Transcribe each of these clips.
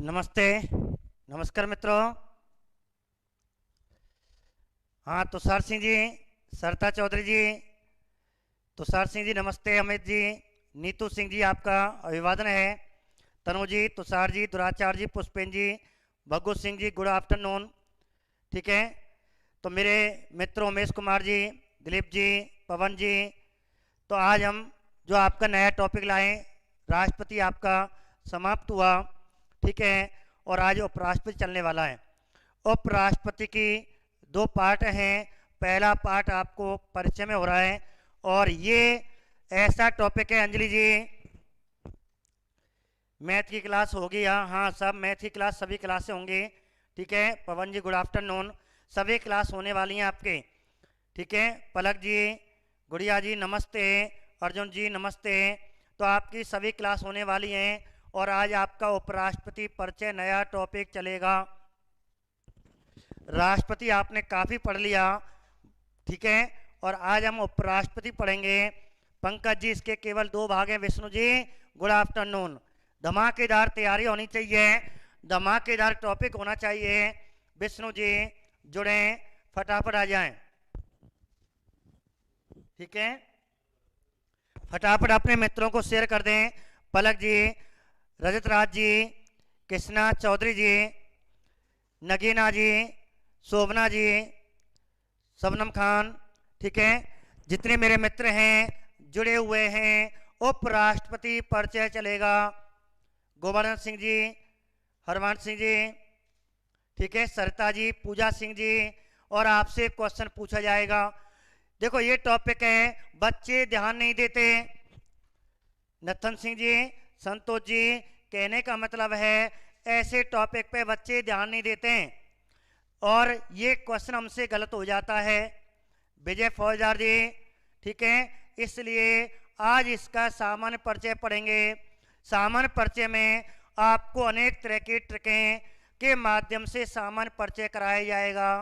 नमस्ते, नमस्कार मित्रों। हाँ, तुषार सिंह जी, सरता चौधरी जी, तुषार सिंह जी नमस्ते, अमित जी, नीतू सिंह जी आपका अभिवादन है, तनु जी, तुषार जी, दुराचार जी, पुष्पेन जी, भग्गू सिंह जी, गुड आफ्टरनून। ठीक है, तो मेरे मित्रों उमेश कुमार जी, दिलीप जी, पवन जी, तो आज हम जो आपका नया टॉपिक लाएं, राष्ट्रपति आपका समाप्त हुआ, ठीक है, और आज उपराष्ट्रपति चलने वाला है। उपराष्ट्रपति की दो पार्ट हैं। पहला पार्ट आपको परिचय में हो रहा है और ये ऐसा टॉपिक है, अंजलि जी मैथ की क्लास होगी यहाँ? हाँ, सब मैथ की क्लास सभी क्लासें होंगी। ठीक है, पवन जी गुड आफ्टरनून, सभी क्लास होने वाली हैं आपके। ठीक है, पलक जी, गुड़िया जी नमस्ते, अर्जुन जी नमस्ते, तो आपकी सभी क्लास होने वाली हैं और आज आपका उपराष्ट्रपति परिचय नया टॉपिक चलेगा। राष्ट्रपति आपने काफ़ी पढ़ लिया, ठीक है, और आज हम उपराष्ट्रपति पढ़ेंगे। पंकज जी इसके केवल दो भाग हैं। Vishnu ji good afternoon. धमाकेदार तैयारी होनी चाहिए, धमाकेदार टॉपिक होना चाहिए। विष्णु जी जुड़े, फटाफट आ जाएं। ठीक है, फटाफट अपने मित्रों को शेयर कर दें। पलक जी, रजत राज जी, कृष्णा चौधरी जी, नगीना जी, शोभना जी, शबनम खान, ठीक है, जितने मेरे मित्र हैं जुड़े हुए हैं। उपराष्ट्रपति परिचय चलेगा। गोवर्धन सिंह जी, हरवंश सिंह जी, ठीक है, सरिता जी, पूजा सिंह जी, और आपसे क्वेश्चन पूछा जाएगा। देखो ये टॉपिक है, बच्चे ध्यान नहीं देते। नथन सिंह जी, संतोष जी, कहने का मतलब है ऐसे टॉपिक पे बच्चे ध्यान नहीं देते हैं और ये क्वेश्चन हमसे गलत हो जाता है। विजय फौजदार जी, ठीक है, इसलिए आज इसका सामान्य परिचय पढ़ेंगे। सामान्य परिचय में आपको अनेक तरह की ट्रिकें के माध्यम से सामान्य परिचय कराया जाएगा।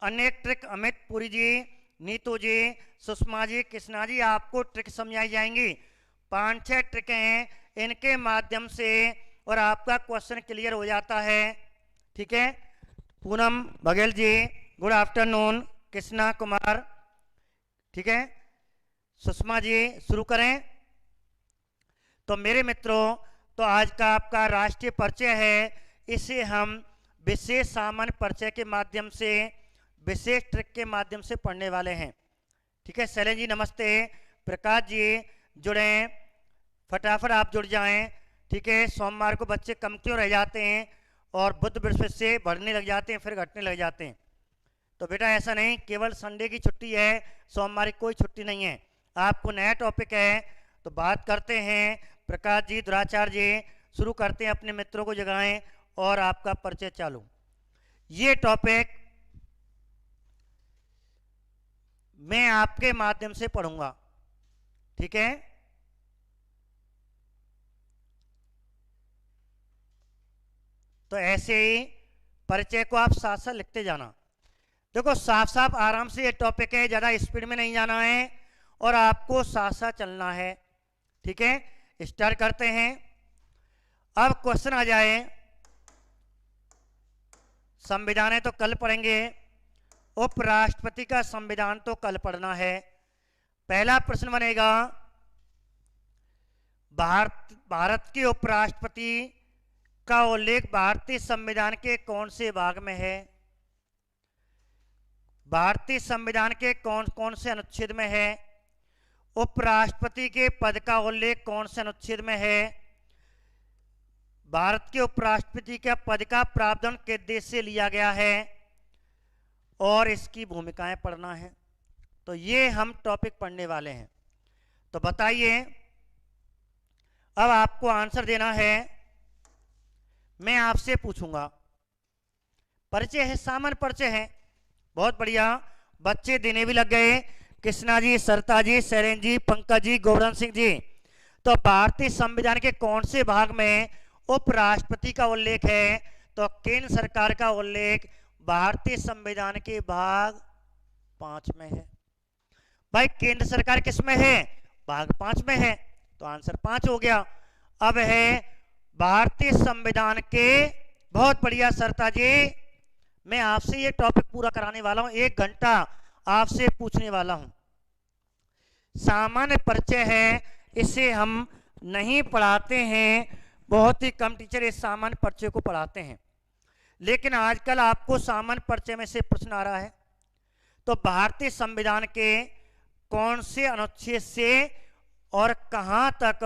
अनेक ट्रिक अमित पुरी जी, नीतू जी, सुषमा जी, कृष्णा जी आपको ट्रिक समझाई जाएंगी। 5-6 ट्रिक हैं, इनके माध्यम से और आपका क्वेश्चन क्लियर हो जाता है। ठीक है, पूनम बघेल जी गुड आफ्टरनून, कृष्णा कुमार, ठीक है, सुषमा जी शुरू करें। तो मेरे मित्रों, तो आज का आपका राष्ट्रीय परिचय है, इसे हम विशेष सामान्य परिचय के माध्यम से, विशेष ट्रिक के माध्यम से पढ़ने वाले हैं। ठीक है, शैलेंद्र जी नमस्ते, प्रकाश जी जुड़े, फटाफट आप जुड़ जाएं। ठीक है, सोमवार को बच्चे कम क्यों रह जाते हैं और बुध बृहस्पति से बढ़ने लग जाते हैं फिर घटने लग जाते हैं? तो बेटा ऐसा नहीं, केवल संडे की छुट्टी है, सोमवार की कोई छुट्टी नहीं है। आपको नया टॉपिक है तो बात करते हैं। प्रकाश जी, दुराचार्य जी शुरू करते हैं, अपने मित्रों को जगाएं और आपका परिचय चालू। ये टॉपिक मैं आपके माध्यम से पढ़ूंगा। ठीक है, तो ऐसे ही परिचय को आप साथ साथ लिखते जाना। देखो साफ साफ आराम से ये टॉपिक है, ज़्यादा स्पीड में नहीं जाना है और आपको साथ साथ चलना है। ठीक है, स्टार्ट करते हैं। अब क्वेश्चन आ जाए, संविधान है तो कल पढ़ेंगे, उपराष्ट्रपति का संविधान तो कल पढ़ना है। पहला प्रश्न बनेगा, भारत के उपराष्ट्रपति का उल्लेख भारतीय संविधान के कौन से भाग में है? भारतीय संविधान के कौन कौन से अनुच्छेद में है? उपराष्ट्रपति के पद का उल्लेख कौन से अनुच्छेद में है? भारत के उपराष्ट्रपति के पद का प्रावधान किस देश से लिया गया है और इसकी भूमिकाएं पढ़ना है। तो ये हम टॉपिक पढ़ने वाले हैं। तो बताइए, अब आपको आंसर देना है, मैं आपसे पूछूंगा। परिचय है, सामान्य परिचय है, बहुत बढ़िया, बच्चे देने भी लग गए। कृष्णा जी, सरता जी, शैलेंद्र जी, पंकज जी, गोवर्धन सिंह जी। तो भारतीय संविधान के कौन से भाग में उपराष्ट्रपति का उल्लेख है? तो केंद्र सरकार का उल्लेख भारतीय संविधान के भाग 5 में है। भाई केंद्र सरकार किस में है? भाग 5 में है, तो आंसर 5 हो गया। अब है भारतीय संविधान के, बहुत बढ़िया सरता जी, मैं आपसे ये टॉपिक पूरा कराने वाला हूं, 1 घंटा आपसे पूछने वाला हूं। सामान्य परिचय है, इसे हम नहीं पढ़ाते हैं, बहुत ही कम टीचर इस सामान्य परिचय को पढ़ाते हैं, लेकिन आजकल आपको सामान्य परिचय में से प्रश्न आ रहा है। तो भारतीय संविधान के कौन से अनुच्छेद से और कहां तक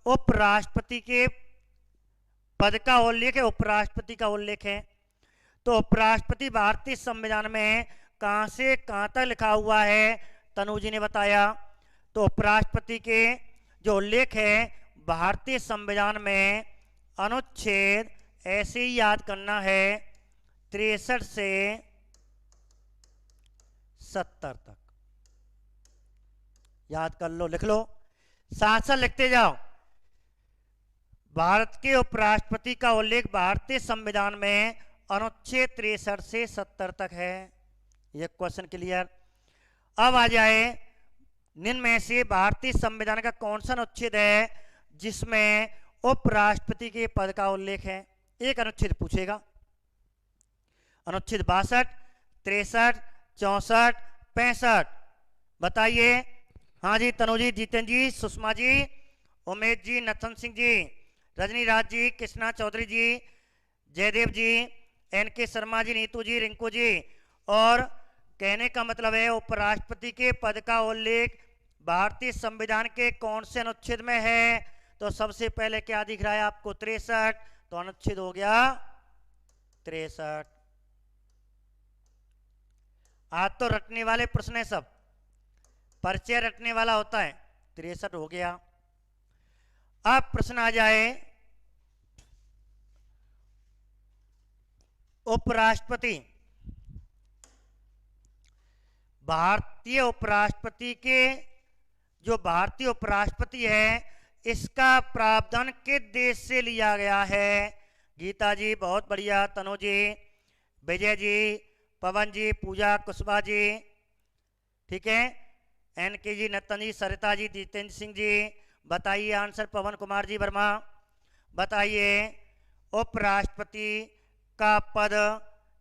उपराष्ट्रपति के पद का उल्लेख है, उपराष्ट्रपति का उल्लेख है? तो उपराष्ट्रपति भारतीय संविधान में कहां से कहां तक लिखा हुआ है, तनु जी ने बताया। तो उपराष्ट्रपति के जो उल्लेख है भारतीय संविधान में, अनुच्छेद ऐसे ही याद करना है 63 से 70 तक याद कर लो, लिख लो, साथ साथ लिखते जाओ। भारत के उपराष्ट्रपति का उल्लेख भारतीय संविधान में अनुच्छेद 63 से 70 तक है। यह क्वेश्चन क्लियर। अब आ जाए, निम्न में से भारतीय संविधान का कौन सा अनुच्छेद है जिसमें उपराष्ट्रपति के पद का उल्लेख है? एक अनुच्छेद पूछेगा, अनुच्छेद 62, 63, 64, 65, बताइए। हाँ जी, तनु जी, जीतेंद्र जी, सुषमा जी, उमेश जी, नथन सिंह जी, रजनी राज जी, कृष्णा चौधरी जी, जयदेव जी, एनके शर्मा जी, नीतू जी, रिंकू जी। और कहने का मतलब है उपराष्ट्रपति के पद का उल्लेख भारतीय संविधान के कौन से अनुच्छेद में है? तो सबसे पहले क्या दिख रहा है आपको? 63, तो अनुच्छेद हो गया 63। आज तो रटने वाले प्रश्न है सब, परिचय रटने वाला होता है। 63 हो गया। अब प्रश्न आ जाए, उपराष्ट्रपति, भारतीय उपराष्ट्रपति के, जो भारतीय उपराष्ट्रपति है इसका प्रावधान किस देश से लिया गया है? गीता जी बहुत बढ़िया, तनु जी, विजय जी, पवन जी, पूजा कुशवाहा जी, ठीक है, एनके जी, नतन जी, सरिता जी, जितेंद्र सिंह जी, बताइए आंसर। पवन कुमार जी वर्मा, बताइए उपराष्ट्रपति का पद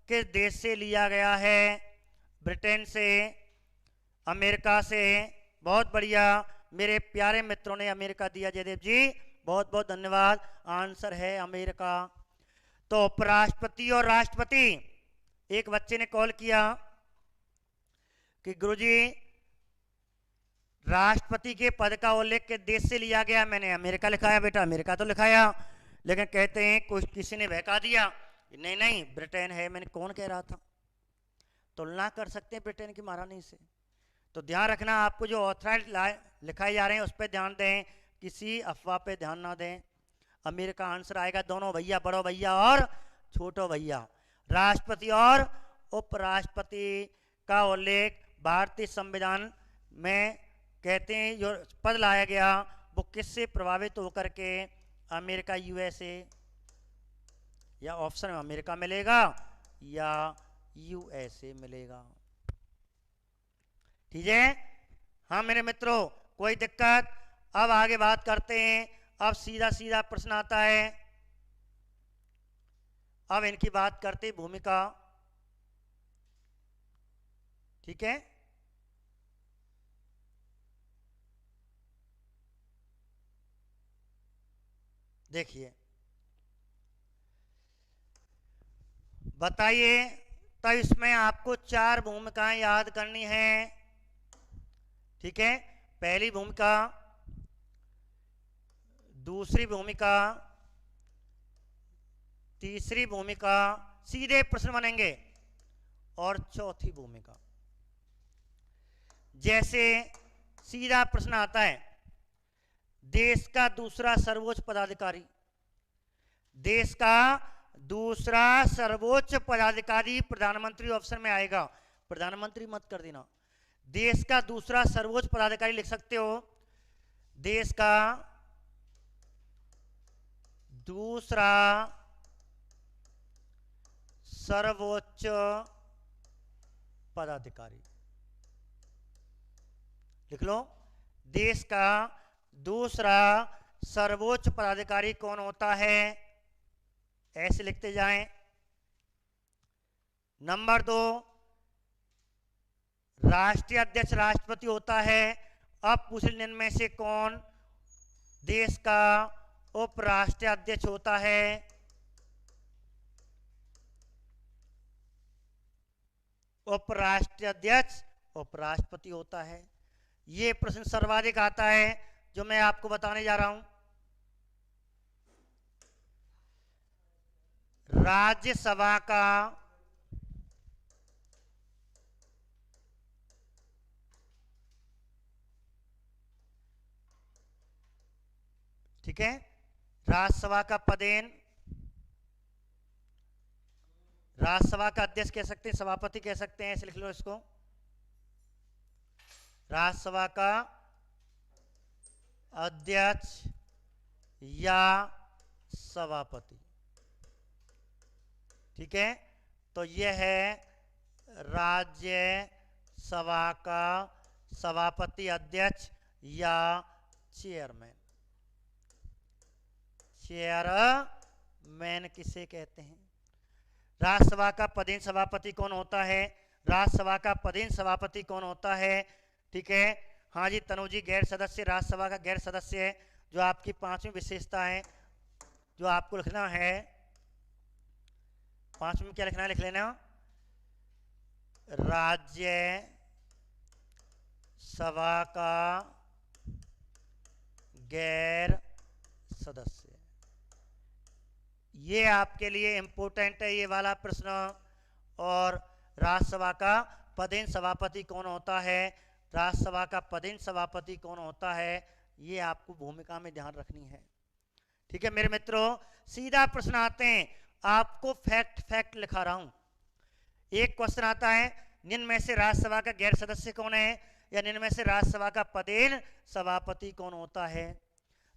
किस देश से लिया गया है? ब्रिटेन से, अमेरिका से, बहुत बढ़िया, मेरे प्यारे मित्रों ने अमेरिका दिया, जयदेव जी बहुत बहुत धन्यवाद, आंसर है अमेरिका। तो उपराष्ट्रपति और राष्ट्रपति, एक बच्चे ने कॉल किया कि गुरुजी राष्ट्रपति के पद का उल्लेख किस देश से लिया गया? मैंने अमेरिका लिखाया। बेटा अमेरिका तो लिखाया, लेकिन कहते हैं कुछ किसी ने बहका दिया, नहीं नहीं ब्रिटेन है। मैंने कौन कह रहा था? तुलना कर सकते हैं ब्रिटेन की महारानी से। तो ध्यान रखना, आपको जो ऑथराइज लिखाए जा रहे हैं उस पर ध्यान दें, किसी अफवाह पे ध्यान ना दें। अमेरिका आंसर आएगा, दोनों भैया, बड़ो भैया और छोटो भैया। राष्ट्रपति और उपराष्ट्रपति का उल्लेख भारतीय संविधान में कहते हैं जो पद लाया गया वो किससे प्रभावित होकर के? अमेरिका, यूएसए, या ऑप्शन में अमेरिका मिलेगा या यूएसए मिलेगा। ठीक है, हाँ मेरे मित्रों, कोई दिक्कत? अब आगे बात करते हैं। अब सीधा सीधा प्रश्न आता है, अब इनकी बात करते हैं, भूमिका। ठीक है, देखिए बताइए। तो इसमें आपको 4 भूमिकाएं याद करनी है। ठीक है, पहली भूमिका, दूसरी भूमिका, तीसरी भूमिका, सीधे प्रश्न बनेंगे, और चौथी भूमिका। जैसे सीधा प्रश्न आता है, देश का दूसरा सर्वोच्च पदाधिकारी, देश का दूसरा सर्वोच्च पदाधिकारी प्रधानमंत्री ऑप्शन में आएगा, प्रधानमंत्री मत कर देना। देश का दूसरा सर्वोच्च पदाधिकारी लिख सकते हो, देश का दूसरा सर्वोच्च पदाधिकारी लिख लो, देश का दूसरा सर्वोच्च पदाधिकारी कौन होता है? ऐसे लिखते जाएं। नंबर 2, राष्ट्रीय अध्यक्ष राष्ट्रपति होता है। अब पूछ इनमें से कौन देश का उपराष्ट्रीय अध्यक्ष होता है? उपराष्ट्रीय अध्यक्ष उपराष्ट्रपति होता है। ये प्रश्न सर्वाधिक आता है जो मैं आपको बताने जा रहा हूं। राज्यसभा का ठीक है, राज्यसभा का पदेन, राज्यसभा का अध्यक्ष कह सकते हैं, सभापति कह सकते हैं, ऐसे लिख लो इसको। राज्यसभा का अध्यक्ष या सभापति। ठीक है, तो यह है राज्यसभा का सभापति, अध्यक्ष या चेयरमैन। चेयरमैन किसे कहते हैं? राज्यसभा का पदेन सभापति कौन होता है? राज्यसभा का पदेन सभापति कौन होता है? ठीक है, हाँ जी तनु जी, गैर सदस्य, राज्यसभा का गैर सदस्य है, जो आपकी 5वीं विशेषता है, जो आपको लिखना है 5वीं में क्या लिखना है, लिख लेना। राज्यसभा का गैर सदस्य। ये आपके लिए इंपॉर्टेंट है ये वाला प्रश्न। और राज्यसभा का पदेन सभापति कौन होता है? राज्यसभा का पदेन सभापति कौन होता है? ये आपको भूमिका में ध्यान रखनी है। ठीक है मेरे मित्रों, सीधा प्रश्न आते हैं, आपको फैक्ट लिखा रहा हूं। एक क्वेश्चन आता है, निम्न में से राज्यसभा का गैर सदस्य कौन है, या निम्न में से राज्यसभा का पदेन सभापति कौन होता है?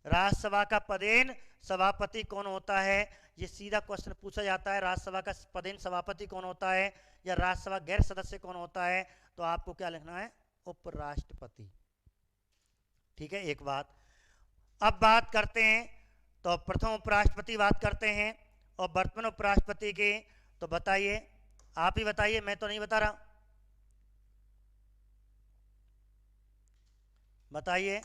राज्यसभा का पदेन सभापति कौन होता है? ये सीधा क्वेश्चन पूछा जाता है, राज्यसभा का पदेन सभापति कौन होता है या राज्यसभा गैर सदस्य कौन होता है? तो आपको क्या लिखना है? उपराष्ट्रपति। ठीक है, एक बात। अब बात करते हैं, तो प्रथम उपराष्ट्रपति बात करते हैं और वर्तमान उपराष्ट्रपति की। तो बताइए, आप ही बताइए, मैं तो नहीं बता रहा, बताइए।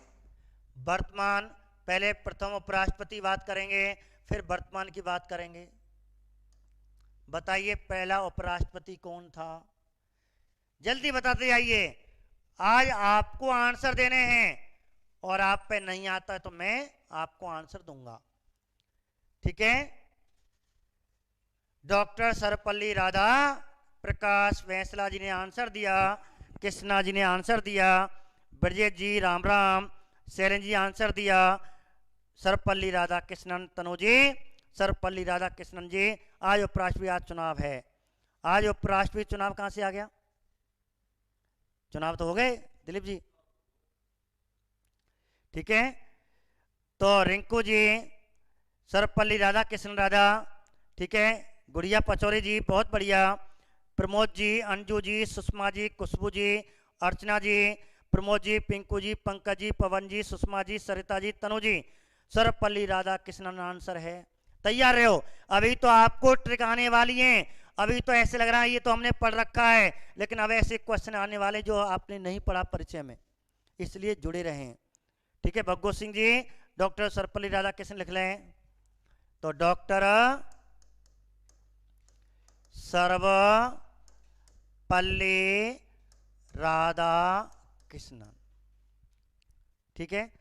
वर्तमान, पहले प्रथम उपराष्ट्रपति बात करेंगे, फिर वर्तमान की बात करेंगे। बताइए पहला उपराष्ट्रपति कौन था? जल्दी बताते जाइए, आज आपको आंसर देने हैं और आप पे नहीं आता है तो मैं आपको आंसर दूंगा। ठीक है, डॉक्टर सर्वपल्ली राधा प्रकाश वैसला जी ने आंसर दिया, कृष्णा जी ने आंसर दिया, ब्रजेश जी राम राम, शैलेंद्र जी आंसर दिया, सर्वपल्ली राधा कृष्णन, तनु जी, सर्वपल्ली राधा कृष्णन जी। आज उपराष्ट्रपति, आज चुनाव है। आज उपराष्ट्रपति चुनाव कहां से आ गया? चुनाव तो हो गए दिलीप जी। ठीक है, तो रिंकू जी, सर्वपल्ली राधा कृष्ण राधा, ठीक है, गुड़िया पचौरी जी, बहुत बढ़िया, प्रमोद जी, अंजू जी, सुषमा जी, खुशबू जी, अर्चना जी, प्रमोद जी, पिंकू जी, पंकज जी, पवन जी, सुषमा जी, सरिता जी, तनु जी, सर्वपल्ली राधा कृष्णन आंसर है। तैयार रहो, अभी तो आपको ट्रिक आने वाली है। अभी तो ऐसे लग रहा है ये तो हमने पढ़ रखा है, लेकिन अब ऐसे क्वेश्चन आने वाले जो आपने नहीं पढ़ा परिचय में, इसलिए जुड़े रहें। ठीक है, भगवत सिंह जी, डॉक्टर सर्वपल्ली राधा कृष्ण लिख लें, तो डॉक्टर सर्वपल्ली राधा कृष्णन। ठीक है,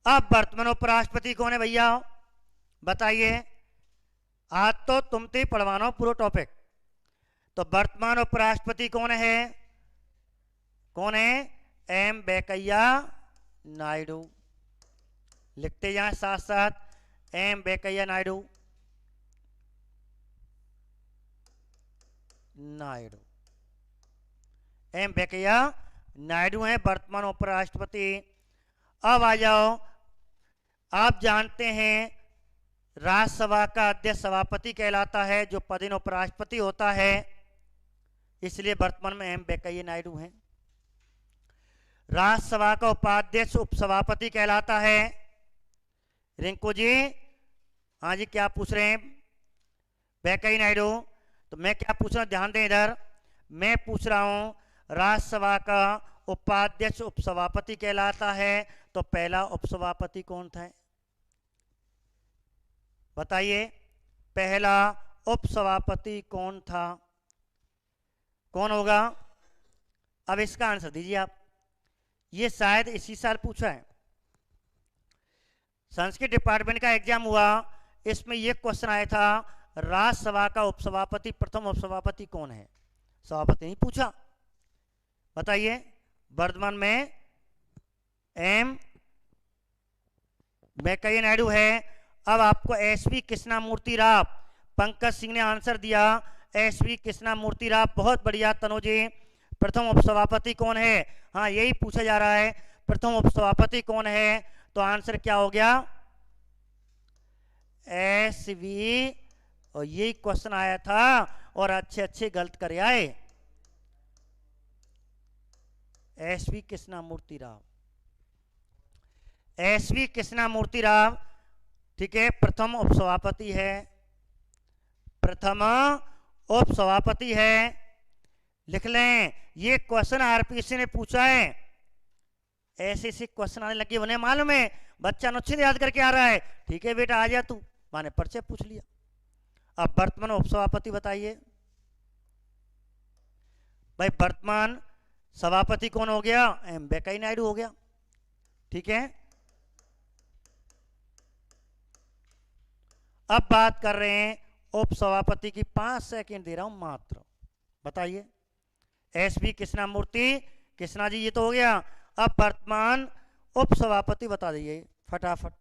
अब वर्तमान उपराष्ट्रपति कौन है भैया, बताइए। आज तो तुम तो ही पढ़वाना पूरा टॉपिक। तो वर्तमान उपराष्ट्रपति कौन है? कौन है? एम वेंकैया नायडू। लिखते जाएं साथ साथ, एम वेंकैया नायडू, नायडू, एम वेंकैया नायडू हैं वर्तमान उपराष्ट्रपति। अब आ जाओ, आप जानते हैं राज्यसभा का अध्यक्ष सभापति कहलाता है, जो पदेन उपराष्ट्रपति होता है, इसलिए वर्तमान में एम वेंकैया नायडू हैं। राज्यसभा का उपाध्यक्ष उपसभापति कहलाता है, रिंकू जी, हाँ जी, क्या पूछ रहे हैं? वेंकैया नायडू, तो मैं क्या पूछ रहा हूँ, ध्यान दें इधर। मैं पूछ रहा हूँ राज्यसभा का उपाध्यक्ष उपसभापति कहलाता है, तो पहला उपसभापति कौन था? बताइए, पहला उपसभापति कौन था? कौन होगा? अब इसका आंसर दीजिए आप। ये शायद इसी साल पूछा है, संस्कृत डिपार्टमेंट का एग्जाम हुआ, इसमें ये क्वेश्चन आया था, राज्यसभा का उपसभापति, प्रथम उपसभापति कौन है? सभापति नहीं पूछा। बताइए, वर्तमान में एम वेंकैया नायडू है। अब आपको एसवी कृष्णामूर्ति राव, पंकज सिंह ने आंसर दिया, एसवी कृष्णामूर्ति राव, बहुत बढ़िया तनुज जी। प्रथम उपसभापति कौन है? हाँ, यही पूछा जा रहा है, प्रथम उपसभापति कौन है? तो आंसर क्या हो गया? एसवी, और यही क्वेश्चन आया था और अच्छे अच्छे गलत कर आए। एसवी कृष्णामूर्ति राव, एसवी कृष्णामूर्ति राव, ठीक है, प्रथम उपसभापति है, प्रथम उपसभापति है। लिख लें, ये क्वेश्चन आरपीएससी ने पूछा है। ऐसे ऐसे क्वेश्चन आने लगे, उन्हें मालूम है बच्चा अनुच्छेद याद करके आ रहा है, ठीक है बेटा आ जा तू, माने परिचय पूछ लिया। अब वर्तमान उपसभापति बताइए भाई, वर्तमान सभापति कौन हो गया? एम वेंकैया नायडू हो गया, ठीक है। अब बात कर रहे हैं उपसभापति की, 5 सेकंड दे रहा हूं मात्र। बताइए, एसवी कृष्णामूर्ति, कृष्णा जी ये तो हो गया। अब वर्तमान उपसभापति बता दीजिए फटाफट।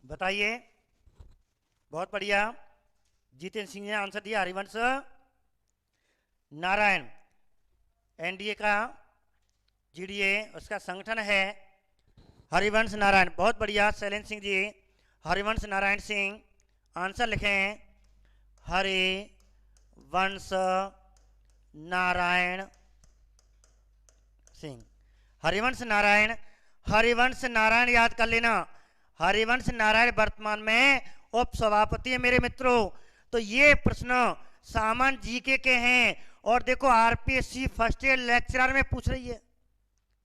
बताइए, बहुत बढ़िया, जितेंद्र सिंह ने आंसर दिया, हरिवंश नारायण। एनडीए का जीडीए उसका संगठन है हरिवंश नारायण, बहुत बढ़िया शैलेंद्र सिंह जी, हरिवंश नारायण सिंह। आंसर लिखें, हरिवंश नारायण सिंह, हरिवंश नारायण। हरिवंश नारायण याद कर लेना, हरिवंश नारायण वर्तमान में उपसभापति है मेरे मित्रों। तो ये प्रश्न सामान्य जीके के हैं, और देखो आरपीएससी फर्स्ट ईयर लेक्चरर में पूछ रही है।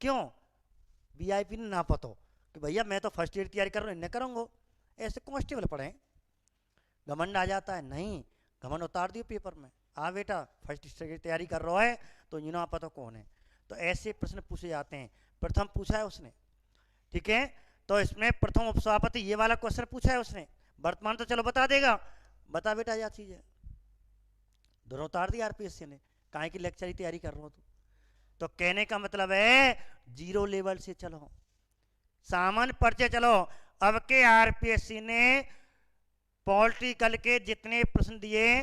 क्यों? वीआईपी ने ना पता कि भैया मैं तो फर्स्ट ईयर तैयारी कर रहा हूँ, इन्हें करूँगा, ऐसे कांस्टेबल पढ़े, घमंड आ जाता है। नहीं, घमंड उतार दियो पेपर में, आ बेटा फर्स्ट ईयर की तैयारी कर रहा है तो इन्हें ना पता कौन है। तो ऐसे प्रश्न पूछे जाते हैं। प्रथम पूछा है उसने, ठीक है, तो इसमें प्रथम उपसभापति ये वाला क्वेश्चन पूछा है उसने। वर्तमान तो चलो बता देगा, बता बेटा क्या चीज है। दोनों उतार दी आरपीएससी ने, काहे की लेक्चर की तैयारी कर रहा हो तो कहने का मतलब है जीरो लेवल से चलो, सामान्य परिचय चलो। अब के आरपीएससी ने पॉलिटिकल के जितने प्रश्न दिए,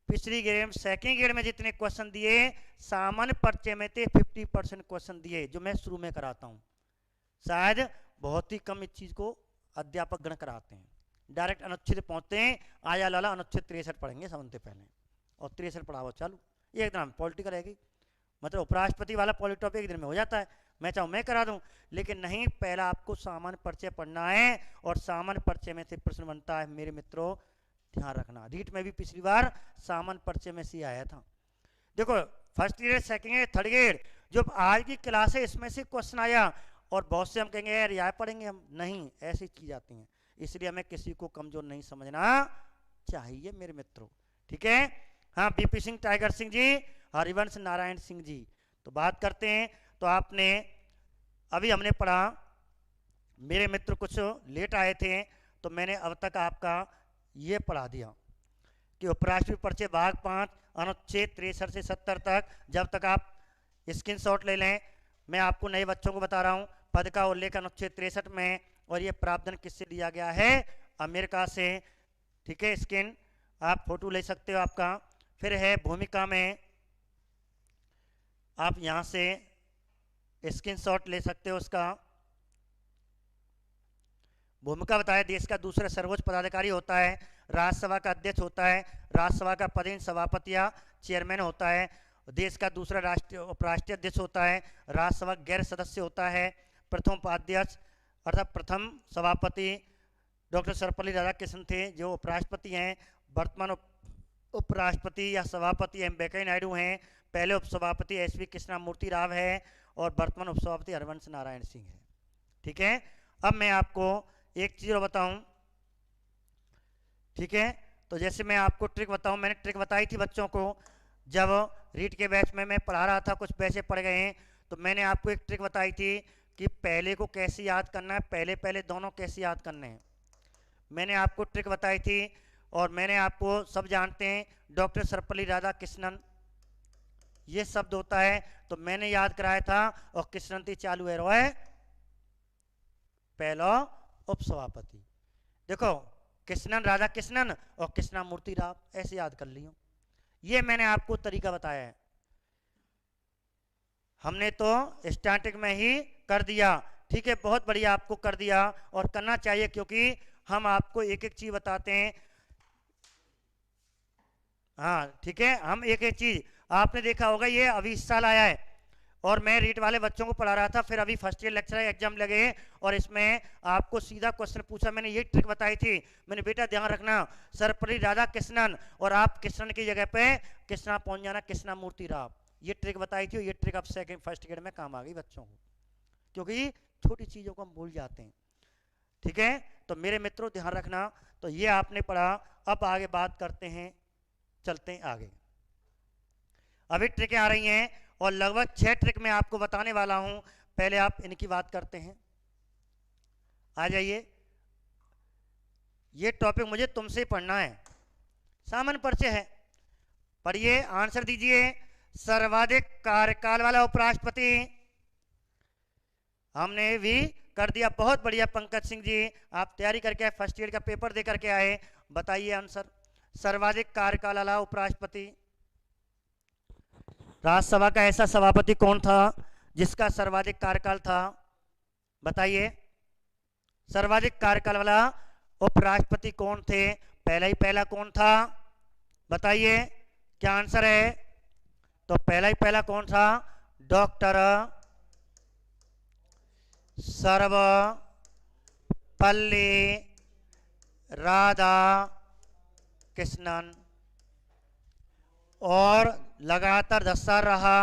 पिछली ग्रेड सेकेंड ग्रेड में जितने क्वेश्चन दिए, सामान्य परिचय में थे 50% क्वेश्चन दिए, जो मैं शुरू में कराता हूं। शायद बहुत ही कम इस चीज को अध्यापक गण कराते हैं, डायरेक्ट अनुच्छेद पहुंचते हैं, आया लाला अनुच्छेद 63 पढ़ेंगे समझते पहले, और 63 पढ़ाओ चालू, एकदम पॉलिटिकल रहेगी। मतलब उपराष्ट्रपति वाला पॉलिटिक टॉपिक एक दिन में हो जाता है, मैं चाहूँ मैं करा दूं, लेकिन नहीं, पहला आपको सामान्य परिचय पढ़ना है, और सामान्य परिचय में से प्रश्न बनता है मेरे मित्रों, ध्यान रखना। रीट में भी पिछली बार सामान्य परिचय में से आया था। देखो first grade, second grade, third grade, जो आज की क्लास है इसमें से क्वेश्चन आया, और बहुत से हम कहेंगे यार यह पढ़ेंगे हम, नहीं, ऐसी की जाती हैं। इसलिए हमें किसी को कमजोर नहीं समझना चाहिए मेरे मित्रों, ठीक है। हाँ, बीपी सिंह, टाइगर सिंह जी, हरिवंश नारायण सिंह जी। तो बात करते हैं, तो आपने अभी हमने पढ़ा, मेरे मित्र कुछ लेट आए थे तो मैंने अब तक आपका ये पढ़ा दिया कि उपराष्ट्रीय परिचय भाग 5 अनुच्छेद 63 से 70 तक, जब तक आप स्क्रीनशॉट ले लें। मैं आपको नए बच्चों को बता रहा हूँ, पद का उल्लेख अनुच्छेद 63 में, और ये प्रावधान किससे दिया गया है? अमेरिका से, ठीक है। स्क्रीन आप फोटो ले सकते हो आपका। फिर है भूमिका में, आप यहां से स्क्रीनशॉट ले सकते हो उसका। भूमिका बताया, देश का दूसरा सर्वोच्च पदाधिकारी होता है राज्यसभा का अध्यक्ष होता है, राज्यसभा का पदेन सभापति या चेयरमैन होता है, देश का दूसरा राष्ट्रीय उपराष्ट्रीय अध्यक्ष होता है, राज्यसभा गैर सदस्य होता है, प्रथम उपाध्यक्ष अर्थात प्रथम सभापति डॉक्टर सर्वपल्ली राधाकृष्णन थे जो उपराष्ट्रपति हैं, वर्तमान उपराष्ट्रपति या सभापति एम वेंकैया नायडू हैं, पहले उपसभापति एसवी कृष्णमूर्ति राव है और वर्तमान उपसभापति हरवंश नारायण सिंह है। ठीक है, अब मैं आपको एक चीज और बताऊं। ठीक है, तो जैसे मैं आपको ट्रिक बताऊं, मैंने ट्रिक बताई थी बच्चों को जब रीट के बैच में मैं पढ़ा रहा था, कुछ पैसे पड़ गए हैं, तो मैंने आपको एक ट्रिक बताई थी कि पहले को कैसे याद करना है, पहले पहले दोनों कैसे याद करने हैं। मैंने आपको ट्रिक बताई थी और मैंने आपको सब जानते हैं डॉक्टर सर्वपल्ली राधाकृष्णन ये शब्द होता है, तो मैंने याद कराया था और कृष्णंती चालू है रोए पहला उपसभापति। देखो कृष्णन राधाकृष्णन और कृष्णमूर्ति राव ऐसे याद कर लियो, ये मैंने आपको तरीका बताया है। हमने तो स्टैटिक में ही कर दिया। ठीक है, बहुत बढ़िया आपको कर दिया और करना चाहिए क्योंकि हम आपको एक एक चीज बताते हैं। हाँ ठीक है, हम एक एक चीज आपने देखा होगा, ये अभी इस साल आया है और मैं रीट वाले बच्चों को पढ़ा रहा था, फिर अभी फर्स्ट ईयर लेक्चर एग्जाम लगे और इसमें आपको सीधा क्वेश्चन पूछा, मैंने ये ट्रिक बताई थी, मैंने बेटा ध्यान रखना सर्वपल्ली राधाकृष्णन और आप कृष्णन की जगह पे कृष्णा पहुंच जाना कृष्णमूर्ति राव, ये ट्रिक बताई थी और ये ट्रिक अब सेकंड फर्स्ट ईयर में काम आ गई बच्चों को, क्योंकि छोटी चीजों को हम भूल जाते हैं। ठीक है, तो मेरे मित्रों ध्यान रखना, तो ये आपने पढ़ा। अब आगे बात करते हैं, चलते हैं आगे। अभी ट्रिकें आ रही हैं और लगभग 6 ट्रिक मैं आपको बताने वाला हूं, पहले आप इनकी बात करते हैं। आ जाइए, ये टॉपिक मुझे तुमसे पढ़ना है, सामान्य परिचय है, पढ़िए आंसर दीजिए। सर्वाधिक कार्यकाल वाला उपराष्ट्रपति हमने भी कर दिया, बहुत बढ़िया पंकज सिंह जी, आप तैयारी करके आए, फर्स्ट ईयर का पेपर दे करके आए, बताइए आंसर। सर्वाधिक कार्यकाल वाला उपराष्ट्रपति, राज्यसभा का ऐसा सभापति कौन था जिसका सर्वाधिक कार्यकाल था, बताइए। सर्वाधिक कार्यकाल वाला उपराष्ट्रपति कौन थे, पहला ही पहला कौन था, बताइए क्या आंसर है। तो पहला ही पहला कौन था, डॉक्टर सर्वपल्ली राधाकृष्णन, और लगातार 10 साल रहा,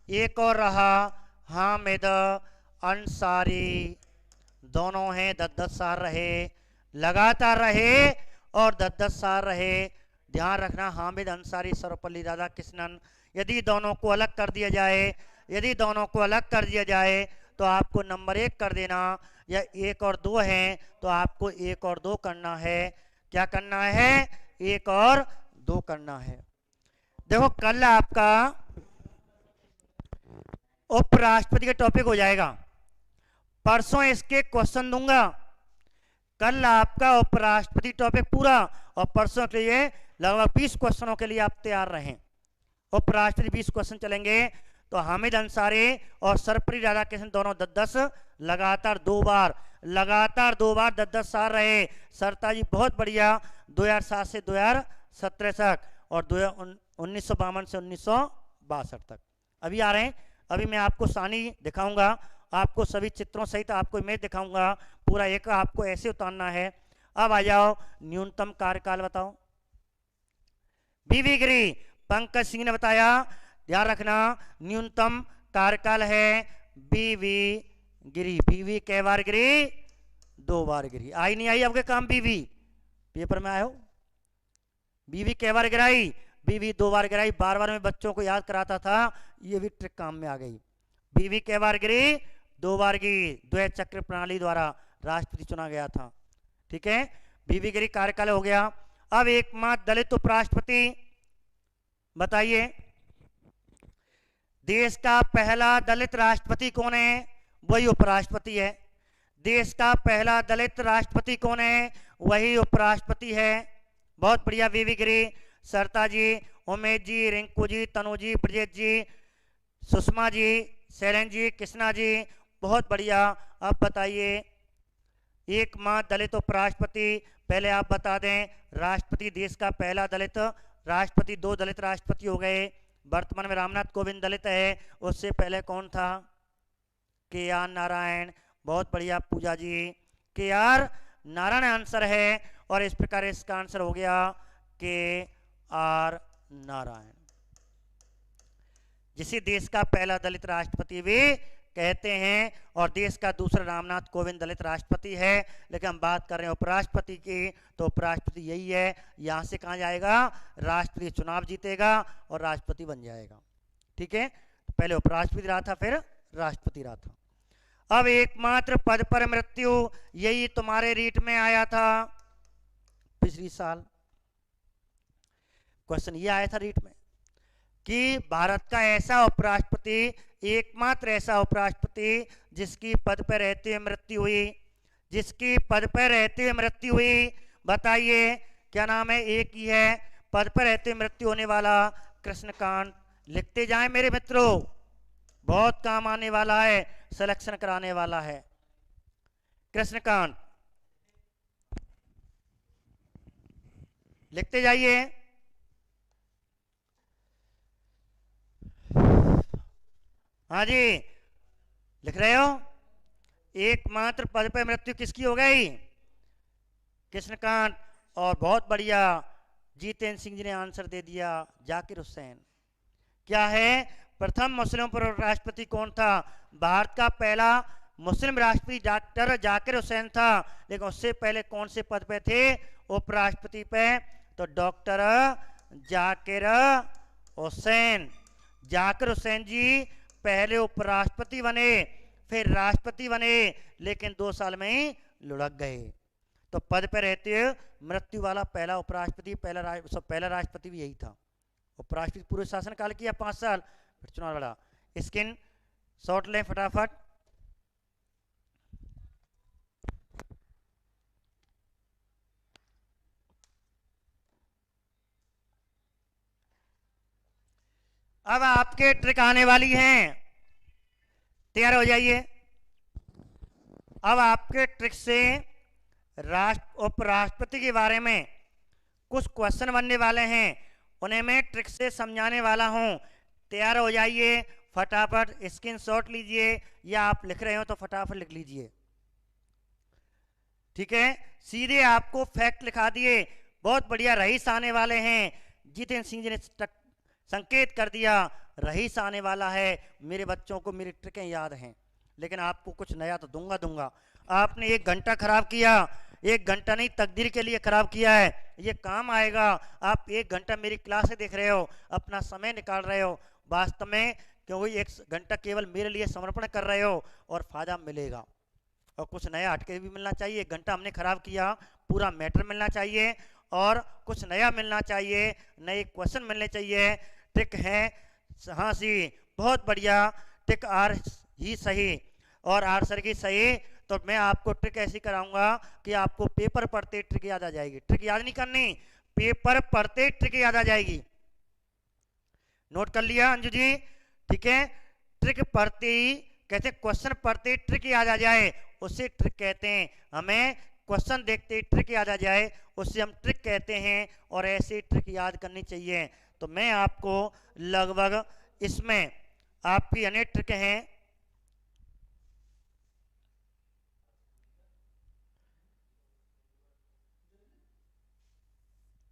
एक और रहा हामिद अंसारी, दोनों हैं 10-10 साल रहे, लगातार रहे और 10-10 साल रहे। ध्यान रखना हामिद अंसारी सर्वपल्ली राधाकृष्णन, यदि दोनों को अलग कर दिया जाए, यदि दोनों को अलग कर दिया जाए तो आपको नंबर 1 कर देना, या 1 और 2 हैं तो आपको 1 और 2 करना है। क्या करना है, 1 और 2 करना है। देखो कल आपका उपराष्ट्रपति का टॉपिक हो जाएगा, परसों इसके क्वेश्चन दूंगा, कल आपका उपराष्ट्रपति टॉपिक पूरा और परसों के लिए लगभग 20 क्वेश्चनों के लिए आप तैयार रहें। उपराष्ट्रपति 20 क्वेश्चन चलेंगे, तो हामिद अंसारी और सर्वपल्ली राधाकृष्णन दोनों 10-10 लगातार 2 बार 10-10 साल रहे। सरता जी बहुत बढ़िया, 2007 से 2017 तक और 1952 से 1962 तक अभी आ रहे हैं। अभी मैं आपको सानी दिखाऊंगा, आपको सभी चित्रों सहित आपको इमेज दिखाऊंगा, पूरा एक आपको ऐसे उतारना है। अब आ जाओ, न्यूनतम कार्यकाल बताओ। बीवी गिरी, पंकज सिंह ने बताया, ध्यान रखना न्यूनतम कार्यकाल है बीवी गिरी। बीवी कै बार गिरी, 2 बार गिरी। आई नहीं आई आपके काम, बीवी पेपर में आए हो, बीवी कै बार गिराई, बीवी 2 बार गिराई। बार बार मैं बच्चों को याद कराता था, ये भी ट्रिक काम में आ गई। बीवी कै बार गिरी, 2 बार गिरी, द्वैत चक्र प्रणाली द्वारा राष्ट्रपति चुना गया था। ठीक है, बीवी गिरी कार्यकाल हो गया। अब एकमात्र दलित उपराष्ट्रपति बताइए, देश का पहला दलित राष्ट्रपति कौन है, वही उपराष्ट्रपति है। देश का पहला दलित राष्ट्रपति कौन है, वही उपराष्ट्रपति है। बहुत बढ़िया बीवी गिरी, सरता जी, उमेश जी, रिंकू जी, तनु जी, ब्रजेश जी, सुषमा जी, शैलेंद्र जी, कृष्णा जी, बहुत बढ़िया। अब बताइए एकमात्र दलित उपराष्ट्रपति, पहले आप बता दें, राष्ट्रपति देश का पहला दलित राष्ट्रपति, 2 दलित राष्ट्रपति हो गए। वर्तमान में रामनाथ कोविंद दलित है, उससे पहले कौन था? KR नारायण। बहुत बढ़िया पूजा जी, KR नारायण आंसर है, और इस प्रकार इसका आंसर हो गया KR नारायण, जिसे देश का पहला दलित राष्ट्रपति भी कहते हैं, और देश का दूसरा रामनाथ कोविंद दलित राष्ट्रपति है। लेकिन हम बात कर रहे हैं उपराष्ट्रपति की, तो उपराष्ट्रपति यही है। यहां से कहां जाएगा? राष्ट्रपति चुनाव जीतेगा और राष्ट्रपति बन जाएगा। ठीक है, पहले उपराष्ट्रपति रहा था, फिर राष्ट्रपति रहा था। अब एकमात्र पद पर मृत्यु, यही तुम्हारे रीट में आया था पिछली साल। क्वेश्चन ये आया था रीट में कि भारत का ऐसा उपराष्ट्रपति, एकमात्र ऐसा उपराष्ट्रपति जिसकी पद पर रहते हुए मृत्यु हुई, जिसकी पद पर रहते हुए मृत्यु हुई, बताइए क्या नाम है? एक ही है पद पर रहते हुए मृत्यु होने वाला, कृष्णकांत। लिखते जाएं मेरे मित्रों, बहुत काम आने वाला है, सिलेक्शन कराने वाला है। कृष्णकांत लिखते जाइए। हाँ जी, लिख रहे हो? एकमात्र पद पर मृत्यु किसकी हो गई? कृष्णकांत। और बहुत बढ़िया, जितेंद्र सिंह जी ने आंसर दे दिया, जाकिर हुसैन। क्या है? प्रथम मुस्लिम राष्ट्रपति कौन था? भारत का पहला मुस्लिम राष्ट्रपति डॉक्टर जाकिर हुसैन था। लेकिन उससे पहले कौन से पद पे थे? उपराष्ट्रपति पे। तो डॉक्टर जाकिर हुसैन, जाकिर हुसैन जी पहले उपराष्ट्रपति बने, फिर राष्ट्रपति बने, लेकिन 2 साल में ही लुढ़क गए। तो पद पर रहते हुए मृत्यु वाला पहला उपराष्ट्रपति, पहला राष्ट्रपति भी यही था। उपराष्ट्रपति पूरे शासनकाल किया 5 साल, फिर चुनाव लड़ा। स्किन शॉर्ट लें फटाफट। अब आपके ट्रिक आने वाली हैं, तैयार हो जाइए। अब आपके ट्रिक से उपराष्ट्रपति के बारे में कुछ क्वेश्चन बनने वाले हैं, उन्हें मैं ट्रिक से समझाने वाला हूं। तैयार हो जाइए, फटाफट स्क्रीनशॉट लीजिए, या आप लिख रहे हो तो फटाफट लिख लीजिए। ठीक है, सीधे आपको फैक्ट लिखा दिए। बहुत बढ़िया, रईस आने वाले हैं। जितेंद्र सिंह जी ने संकेत कर दिया, रईस आने वाला है। मेरे बच्चों को मेरी ट्रिकें याद हैं, लेकिन आपको कुछ नया तो दूंगा। आपने 1 घंटा खराब किया, 1 घंटा नहीं, तकदीर के लिए खराब किया है, ये काम आएगा। आप 1 घंटा मेरी क्लासें देख रहे हो, अपना समय निकाल रहे हो, वास्तव में क्योंकि 1 घंटा केवल मेरे लिए समर्पण कर रहे हो, और फायदा मिलेगा। और कुछ नया हटके भी मिलना चाहिए। 1 घंटा हमने खराब किया, पूरा मैटर मिलना चाहिए, और कुछ नया मिलना चाहिए, नए क्वेश्चन मिलने चाहिए। ट्रिक है, हाँ जी, बहुत बढ़िया ट्रिक। आर ही सही और आर सर की सही। तो मैं आपको ट्रिक ऐसी कराऊंगा कि आपको पेपर पढ़ते ट्रिक याद आ जाएगी। ट्रिक याद नहीं करनी, पेपर पढ़ते ट्रिक याद आ जाएगी। नोट कर लिया अंजू जी? ठीक है, ट्रिक पढ़ते ही कहते, क्वेश्चन पढ़ते ट्रिक याद आ जाए, उससे ट्रिक कहते हैं। हमें क्वेश्चन देखते ट्रिक याद आ जाए, उससे हम ट्रिक कहते हैं, और ऐसे ट्रिक याद करनी चाहिए। तो मैं आपको लगभग इसमें आपकी अनेक ट्रिक हैं,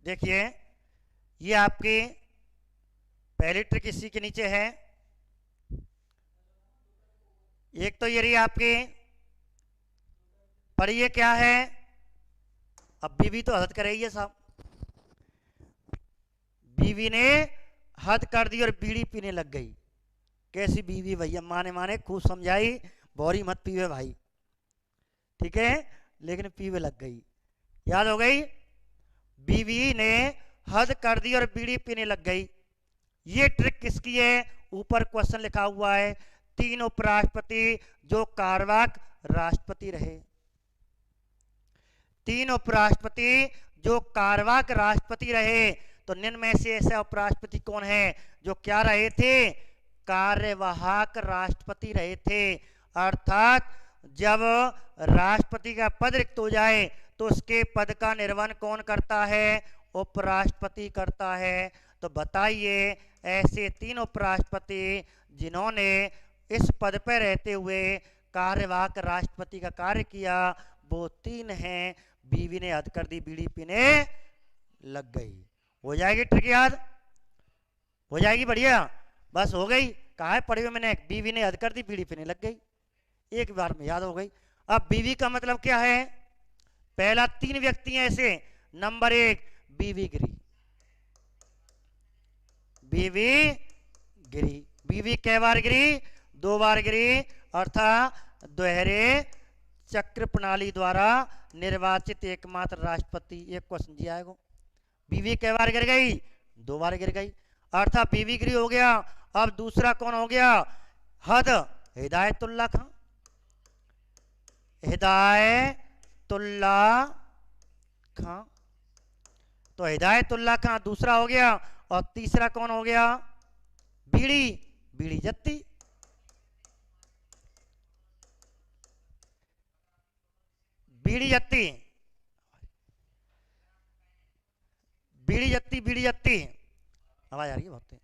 देखिए। ये आपकी पहली ट्रिक इसी के नीचे है। एक तो ये रही आपकी, पर ये क्या है? अब बीवी तो हद कर रही है साहब, बीवी ने हद कर दी और बीड़ी पीने लग गई। कैसी बीवी भैया? माने खूब समझाई, बोरी मत पीवे भाई, ठीक है, लेकिन पीवे लग गई। याद हो गई? बीवी ने हद कर दी और बीड़ी पीने लग गई। ये ट्रिक किसकी है? ऊपर क्वेश्चन लिखा हुआ है, 3 उपराष्ट्रपति जो कार्यवाहक राष्ट्रपति रहे। 3 उपराष्ट्रपति जो कार्यवाहक राष्ट्रपति रहे। तो निम्न में से ऐसा उपराष्ट्रपति कौन है जो क्या रहे थे? कार्यवाहक राष्ट्रपति रहे थे। अर्थात जब राष्ट्रपति का पद रिक्त हो जाए तो उसके पद का निर्वहन कौन करता है? उपराष्ट्रपति करता है। तो बताइए ऐसे 3 उपराष्ट्रपति जिन्होंने इस पद पर रहते हुए कार्यवाहक राष्ट्रपति का कार्य किया, वो 3 हैं। बीवी ने हद कर दी, बीड़ी पीने लग गई। हो जाएगी ट्रिक याद? हो जाएगी? बढ़िया, बस हो गई। कहा है पढ़ी हुई मैंने, बीवी ने हद कर दी, बीड़ी पीने लग गई, एक बार में याद हो गई। अब बीवी का मतलब क्या है? पहला 3 व्यक्ति हैं ऐसे। नंबर 1 बीवी गिरी, बीवी गिरी। बीवी कै बार गिरी? 2 बार गिरी, अर्थात दोहरे चक्र प्रणाली द्वारा निर्वाचित एकमात्र राष्ट्रपति। एक क्वेश्चन जी आएगा, बीवी कै बार गिर गई? 2 बार गिर गई, अर्थात बीवी गिरी हो गया। अब दूसरा कौन हो गया? हद हिदायतुल्लाह खां, हिदायतुल्लाह खां। तो हिदायतुल्लाह खां दूसरा हो गया। और तीसरा कौन हो गया? बीड़ी, बीड़ी जत्ती। बीड़ी जत्ती, बीड़ी जत्ती, बीड़ी जत्ती। आवाज आ रही है बहुत?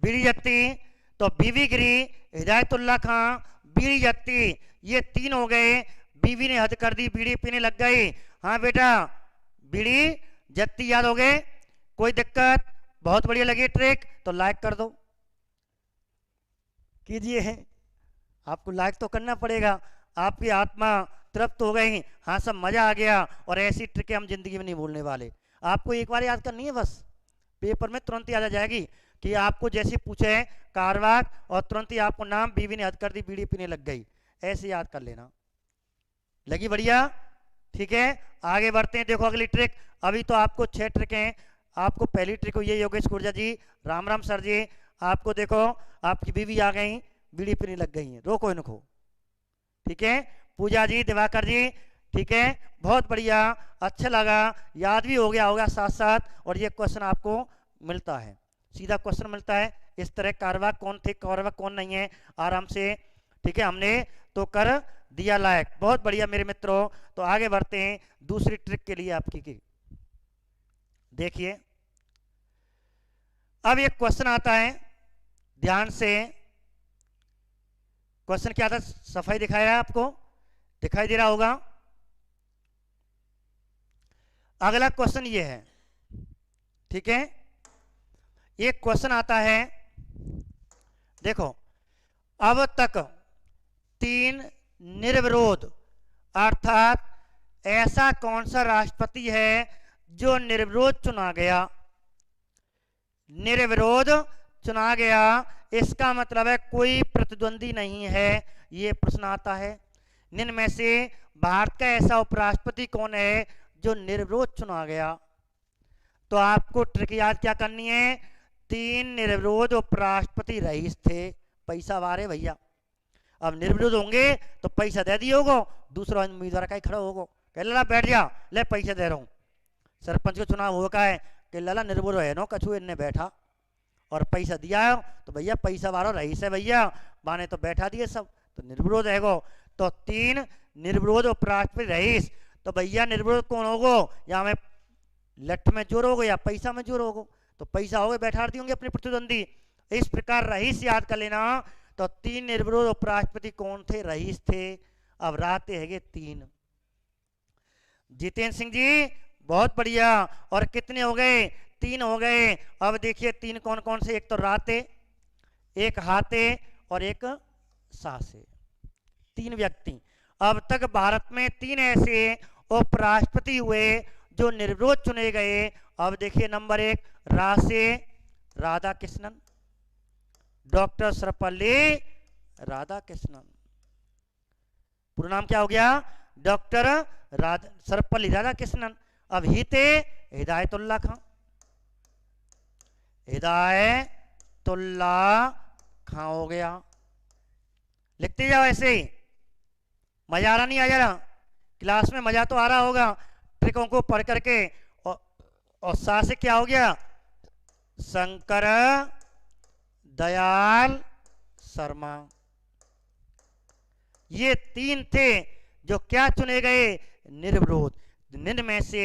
बीड़ी जत्ती। तो बीवी गिरी, हिदायतुल्लाह खां, बीड़ी जत्ती, ये 3 हो गए। बीवी ने हद कर दी, बीड़ी पीने लग गई। हाँ बेटा, बीड़ी जत्ती याद हो गए? कोई दिक्कत? बहुत बढ़िया लगी ट्रिक तो लाइक कर दो, कीजिए। आपको लाइक तो करना पड़ेगा, आपकी आत्मा तृप्त हो गई। हाँ सब मजा आ गया। और ऐसी ट्रिकें हम जिंदगी में नहीं भूलने वाले। आपको एक बार याद करनी है, बस पेपर में तुरंत याद आ जाएगी कि आपको जैसे पूछे कारवाक और तुरंत ही आपको नाम, बीवी ने हद कर दी, बीड़ी पीने लग गई, ऐसे याद कर लेना। लगी? बढ़िया, ठीक है। आगे बढ़ते हैं। देखो अगली ट्रिक। अभी तो आपको 6 ट्रिक हैं। आपको पहली ट्रिक ये योगेश खुर्जा जी, राम राम सर जी। आपको देखो आपकी बीवी आ गई, बीड़ी पीने लग गई है, रोको इनको, ठीक है। पूजा जी, दिवाकर जी, ठीक है, बहुत बढ़िया, अच्छा लगा, याद भी हो गया होगा साथ साथ। और ये क्वेश्चन आपको मिलता है, सीधा क्वेश्चन मिलता है इस तरह, कारवाक कौन थे, कारवाक कौन नहीं है, आराम से, ठीक है, हमने तो कर दिया लायक। बहुत बढ़िया मेरे मित्रों। तो आगे बढ़ते हैं दूसरी ट्रिक के लिए आपकी की। देखिए अब एक क्वेश्चन आता है, ध्यान से। क्वेश्चन क्या था? सफाई दिखाया है आपको, दिखाई दे रहा होगा। अगला क्वेश्चन ये है, ठीक है। एक क्वेश्चन आता है, देखो, अब तक 3 निर्विरोध, अर्थात ऐसा कौन सा राष्ट्रपति है जो निर्विरोध चुना गया? निर्विरोध चुना गया, इसका मतलब है कोई प्रतिद्वंदी नहीं है। ये प्रश्न आता है, निम्न में से भारत का ऐसा उपराष्ट्रपति कौन है जो निर्विरोध चुना गया? तो आपको ट्रिक याद क्या करनी है? 3 निर्विरोध उपराष्ट्रपति रईस थे, पैसा वारे भैया। अब निर्विरोध होंगे तो पैसा दे दिए होगो, दूसरा उम्मीदवार का ही खड़ा होगो, कह लला बैठ जा, ले पैसा दे रहा हूं। सरपंच का चुनाव होगा है कि लला निर्विरोध है नो, कछुए ने बैठा और पैसा दिया है, तो भैया पैसा वाला रईस है भैया, बाने तो बैठा दिए सब, तो निर्विरोध है गो। तो 3 निर्विरोध उपराष्ट्रपति रईस, तो भैया निर्विरोध कौन होगो? या में लठ में जोर होगो या पैसा में जोर होगो? तो पैसा होगे, बैठा दी होंगे अपने प्रतिद्वंदी। इस प्रकार रईस याद कर लेना। तो 3 निर्विरोध उपराष्ट्रपति कौन थे? रईस थे। अब रहते हैं 3। जितेंद्र सिंह जी, बहुत बढ़िया। और कितने हो गए? 3 हो गए। अब देखिए 3 कौन कौन से? एक तो राते, एक हाथे और एक सासे, 3 व्यक्ति। अब तक भारत में 3 ऐसे उपराष्ट्रपति हुए जो निर्विरोध चुने गए। अब देखिए नंबर 1 रासे राधाकृष्णन, डॉक्टर सर्वपल्ली राधाकृष्णन, पूरा नाम क्या हो गया? डॉक्टर सर्वपल्ली राधाकृष्णन। अब हिते हिदायतुल्लाह खां, हिदायतुल्लाह खां हो गया। लिखते जाओ ऐसे ही, मजा आ रहा नहीं आ जा रहा? क्लास में मजा तो आ रहा होगा ट्रिकों को पढ़ करके। और सा से क्या हो गया? शंकर दयाल शर्मा, ये 3 थे जो क्या चुने गए, निर्विरोध। निम्न में से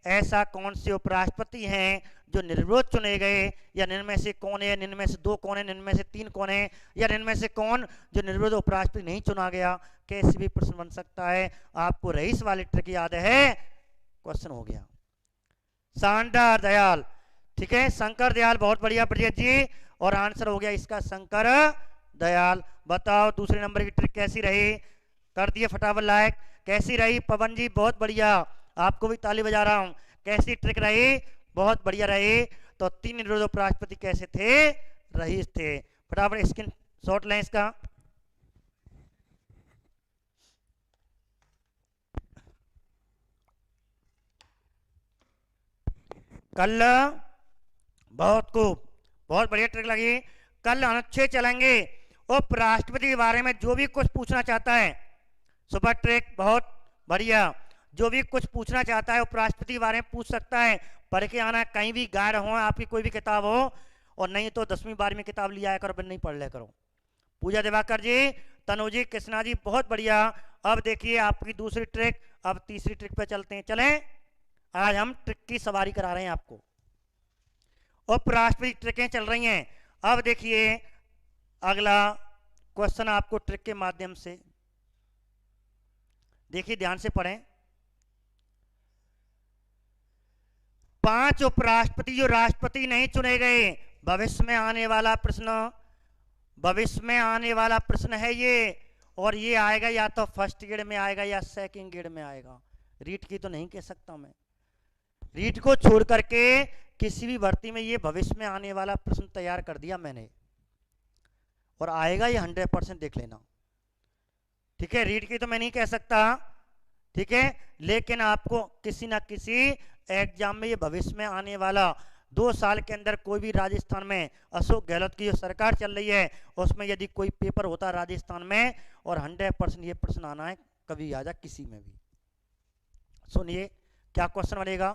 ऐसा कौन से उपराष्ट्रपति हैं जो निर्विरोध चुने गए, या निम्न में से कौन है, निम्न में से 2 कौन है, निम्न में से 3 कौन है, या निम्न में से कौन जो निर्विरोध उपराष्ट्रपति नहीं चुना गया। कैसे भी प्रश्न बन सकता है। आपको रईस वाली ट्रिक याद है, क्वेश्चन हो गया। शंकर दयाल, ठीक है, शंकर दयाल, बहुत बढ़िया ब्रजेश जी, और आंसर हो गया इसका शंकर दयाल। बताओ दूसरे नंबर की ट्रिक कैसी रही, कर दिए फटाफट लाइक। कैसी रही पवन जी, बहुत बढ़िया, आपको भी ताली बजा रहा हूं। कैसी ट्रिक रही, बहुत बढ़िया रही। तो 3 निर्विरोध उपराष्ट्रपति कैसे थे, रईस थे। फटाफट स्क्रीन शॉट लें इसका। कल बहुत खूब, बहुत बढ़िया ट्रिक लगी। कल अनुच्छेद चलेंगे, उपराष्ट्रपति के बारे में जो भी कुछ पूछना चाहता है, सुपर ट्रिक बहुत बढ़िया, जो भी कुछ पूछना चाहता है उपराष्ट्रपति के बारे में पूछ सकता है। पढ़ के आना, कहीं भी गाइड हो, आपकी कोई भी किताब हो, और नहीं तो 10वीं 12वीं किताब ले आया करो, फिर नहीं पढ़ लिया करो। पूजा दिवाकर जी, तनु जी, कृष्णा जी, बहुत बढ़िया। अब देखिए आपकी दूसरी ट्रिक। अब तीसरी ट्रिक पे चलते हैं। चलें, आज हम ट्रिक की सवारी करा रहे हैं आपको। उपराष्ट्रपति ट्रिकें चल रही हैं। अब देखिए अगला क्वेश्चन आपको ट्रिक के माध्यम से, देखिए ध्यान से पढ़ें। 5 उपराष्ट्रपति जो राष्ट्रपति नहीं चुने गए, भविष्य में आने वाला प्रश्न, भविष्य में आने वाला प्रश्न है ये, और ये आएगा या तो फर्स्ट ग्रेड में आएगा या सेकंड ग्रेड में आएगा। रीट की तो नहीं कह सकता मैं, रीट को छोड़ करके किसी भी भर्ती में ये भविष्य में आने वाला प्रश्न तैयार कर दिया मैंने, और आएगा ये 100% देख लेना। ठीक है, रीट की तो मैं नहीं कह सकता, ठीक है, लेकिन आपको किसी ना किसी एग्जाम में ये भविष्य में आने वाला, 2 साल के अंदर कोई भी राजस्थान में अशोक गहलोत की जो सरकार चल रही है, उसमें यदि कोई पेपर होता है राजस्थान में, और 100% ये प्रश्न आना है, कभी आ जा किसी में भी। सुनिए क्या क्वेश्चन बनेगा।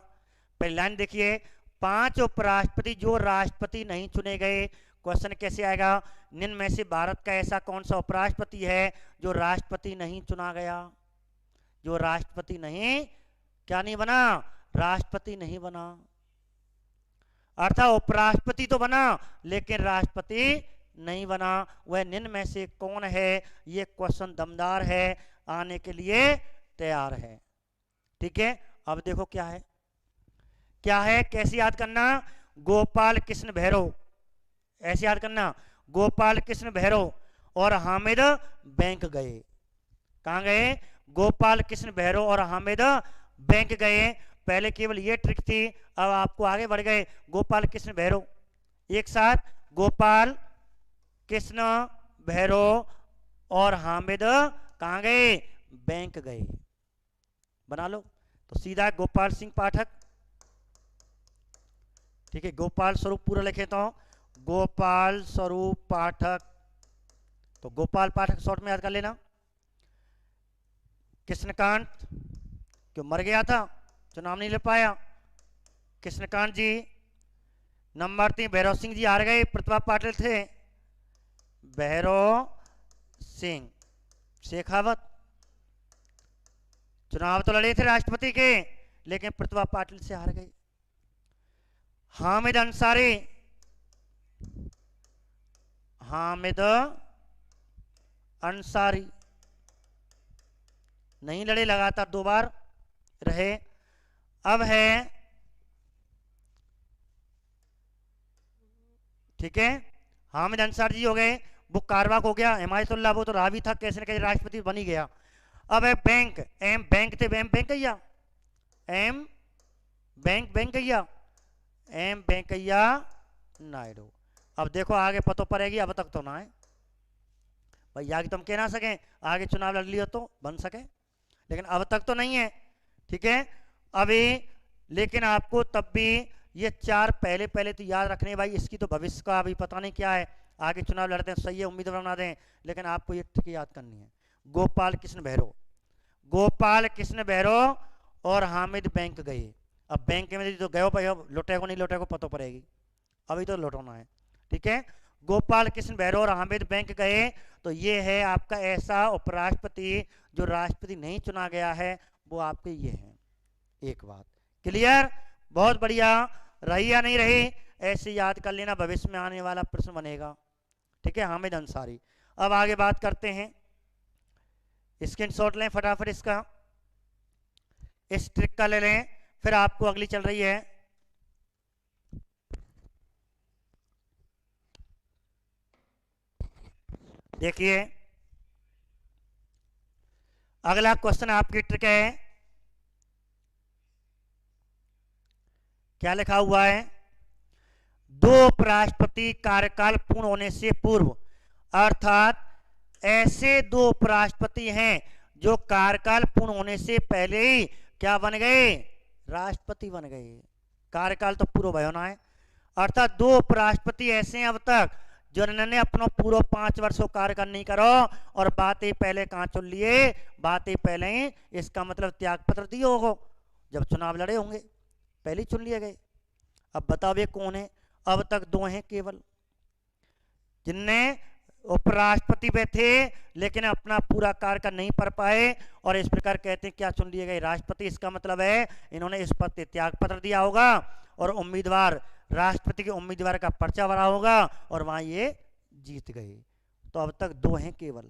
पहली लाइन देखिए, 5 उपराष्ट्रपति जो राष्ट्रपति नहीं चुने गए। क्वेश्चन कैसे आएगा, निम्न में से भारत का ऐसा कौन सा उपराष्ट्रपति है जो राष्ट्रपति नहीं चुना गया, जो राष्ट्रपति नहीं, क्या नहीं बना, राष्ट्रपति नहीं बना। अर्थात उपराष्ट्रपति तो बना लेकिन राष्ट्रपति नहीं बना। वह निम्न में से कौन है। यह क्वेश्चन दमदार है, आने के लिए तैयार है। ठीक है, अब देखो क्या है, क्या है, कैसे याद करना। गोपाल कृष्ण भैरव, ऐसे याद करना, गोपाल कृष्ण भैरव और हामिद बैंक गए। कहां गए, गोपाल कृष्ण भैरव और हामिद बैंक गए। पहले केवल ये ट्रिक थी, अब आपको आगे बढ़ गए। गोपाल कृष्ण भैरव, एक साथ, गोपाल कृष्ण भैरव और हामिद कहां गए, बैंक गए। बना लो। तो सीधा गोपाल सिंह पाठक, ठीक है, गोपाल स्वरूप पूरा लिखे तो गोपाल स्वरूप पाठक, तो गोपाल पाठक शॉर्ट में याद कर लेना। कृष्णकांत क्यों मर गया था, चुनाव नहीं ले पाया, कृष्णकांत जी। नंबर 3 भैरव सिंह जी हार गए, प्रतिभा पाटिल थे, भैरव सिंह शेखावत चुनाव तो लड़े थे राष्ट्रपति के, लेकिन प्रतिभा पाटिल से हार गए। हामिद अंसारी, हामिद अंसारी नहीं लड़े, लगातार 2 बार रहे। अब है, ठीक है, हामिद अंसारी जी हो गए, वो कारवाक हो गया, हिमायतुल्लाह वो तो रहा भी था, कैसे न कैसे राष्ट्रपति बन ही गया। अब है बैंक, एम बैंक थे, एम बैंक कैया, एम बैंक बैंक कैया, एम वेंकैया नायडू। अब देखो आगे पतो पड़ेगी, अब तक तो ना है भाई, आगे तुम कह ना सके, आगे चुनाव लड़ लियो तो बन सके, लेकिन अब तक तो नहीं है। ठीक है, अभी लेकिन आपको तब भी ये 4 पहले पहले तो याद रखने भाई, इसकी तो भविष्य का अभी पता नहीं क्या है, आगे चुनाव लड़ते हैं, सही है, उम्मीदवार बना दें, लेकिन आपको ये ट्रिक याद करनी है। गोपाल कृष्ण भैरव, गोपाल कृष्ण भैरव और हामिद बैंक गए। अब बैंक में तो गए भाई, अब लौटे को नहीं लौटे को पता पड़ेगी, अभी तो लौटाना है। ठीक है, गोपाल कृष्ण भैरव और हामिद बैंक गए, तो ये है आपका ऐसा उपराष्ट्रपति जो राष्ट्रपति नहीं चुना गया है, वो आपके ये हैं। एक बात क्लियर, बहुत बढ़िया, रही या नहीं रही, ऐसे याद कर लेना, भविष्य में आने वाला प्रश्न बनेगा। ठीक है, हामिद अंसारी। अब आगे बात करते हैं, स्क्रीनशॉट लें फटाफट इसका, इस ट्रिक का ले लें, फिर आपको अगली चल रही है। देखिए अगला क्वेश्चन आपकी ट्रिक है, क्या लिखा हुआ है, दो उपराष्ट्रपति कार्यकाल पूर्ण होने से पूर्व, अर्थात ऐसे दो उपराष्ट्रपति हैं जो कार्यकाल पूर्ण होने से पहले ही क्या बन गए, राष्ट्रपति बन गए, कार्यकाल तो पूरा भयो ना है, अर्थात दो उपराष्ट्रपति ऐसे हैं अब तक जिन्होंने अपना पूरा 5 वर्षों कार्यकाल नहीं करो और बातें पहले कहां चुन लिए, बातें पहले ही, इसका मतलब त्याग पत्र दिए होगा, जब चुनाव लड़े होंगे पहले चुन लिए गए। अब बताओ ये कौन है, अब तक दो हैं केवल जिनने उपराष्ट्रपति पे थे लेकिन अपना पूरा कार्यकाल नहीं कर पाए, और इस प्रकार कहते हैं क्या चुन लिए गए, राष्ट्रपति। इसका मतलब है इन्होंने इस पद पे त्याग पत्र दिया होगा और उम्मीदवार, राष्ट्रपति के उम्मीदवार का पर्चा भरा होगा और वहां ये जीत गए। तो अब तक दो हैं केवल,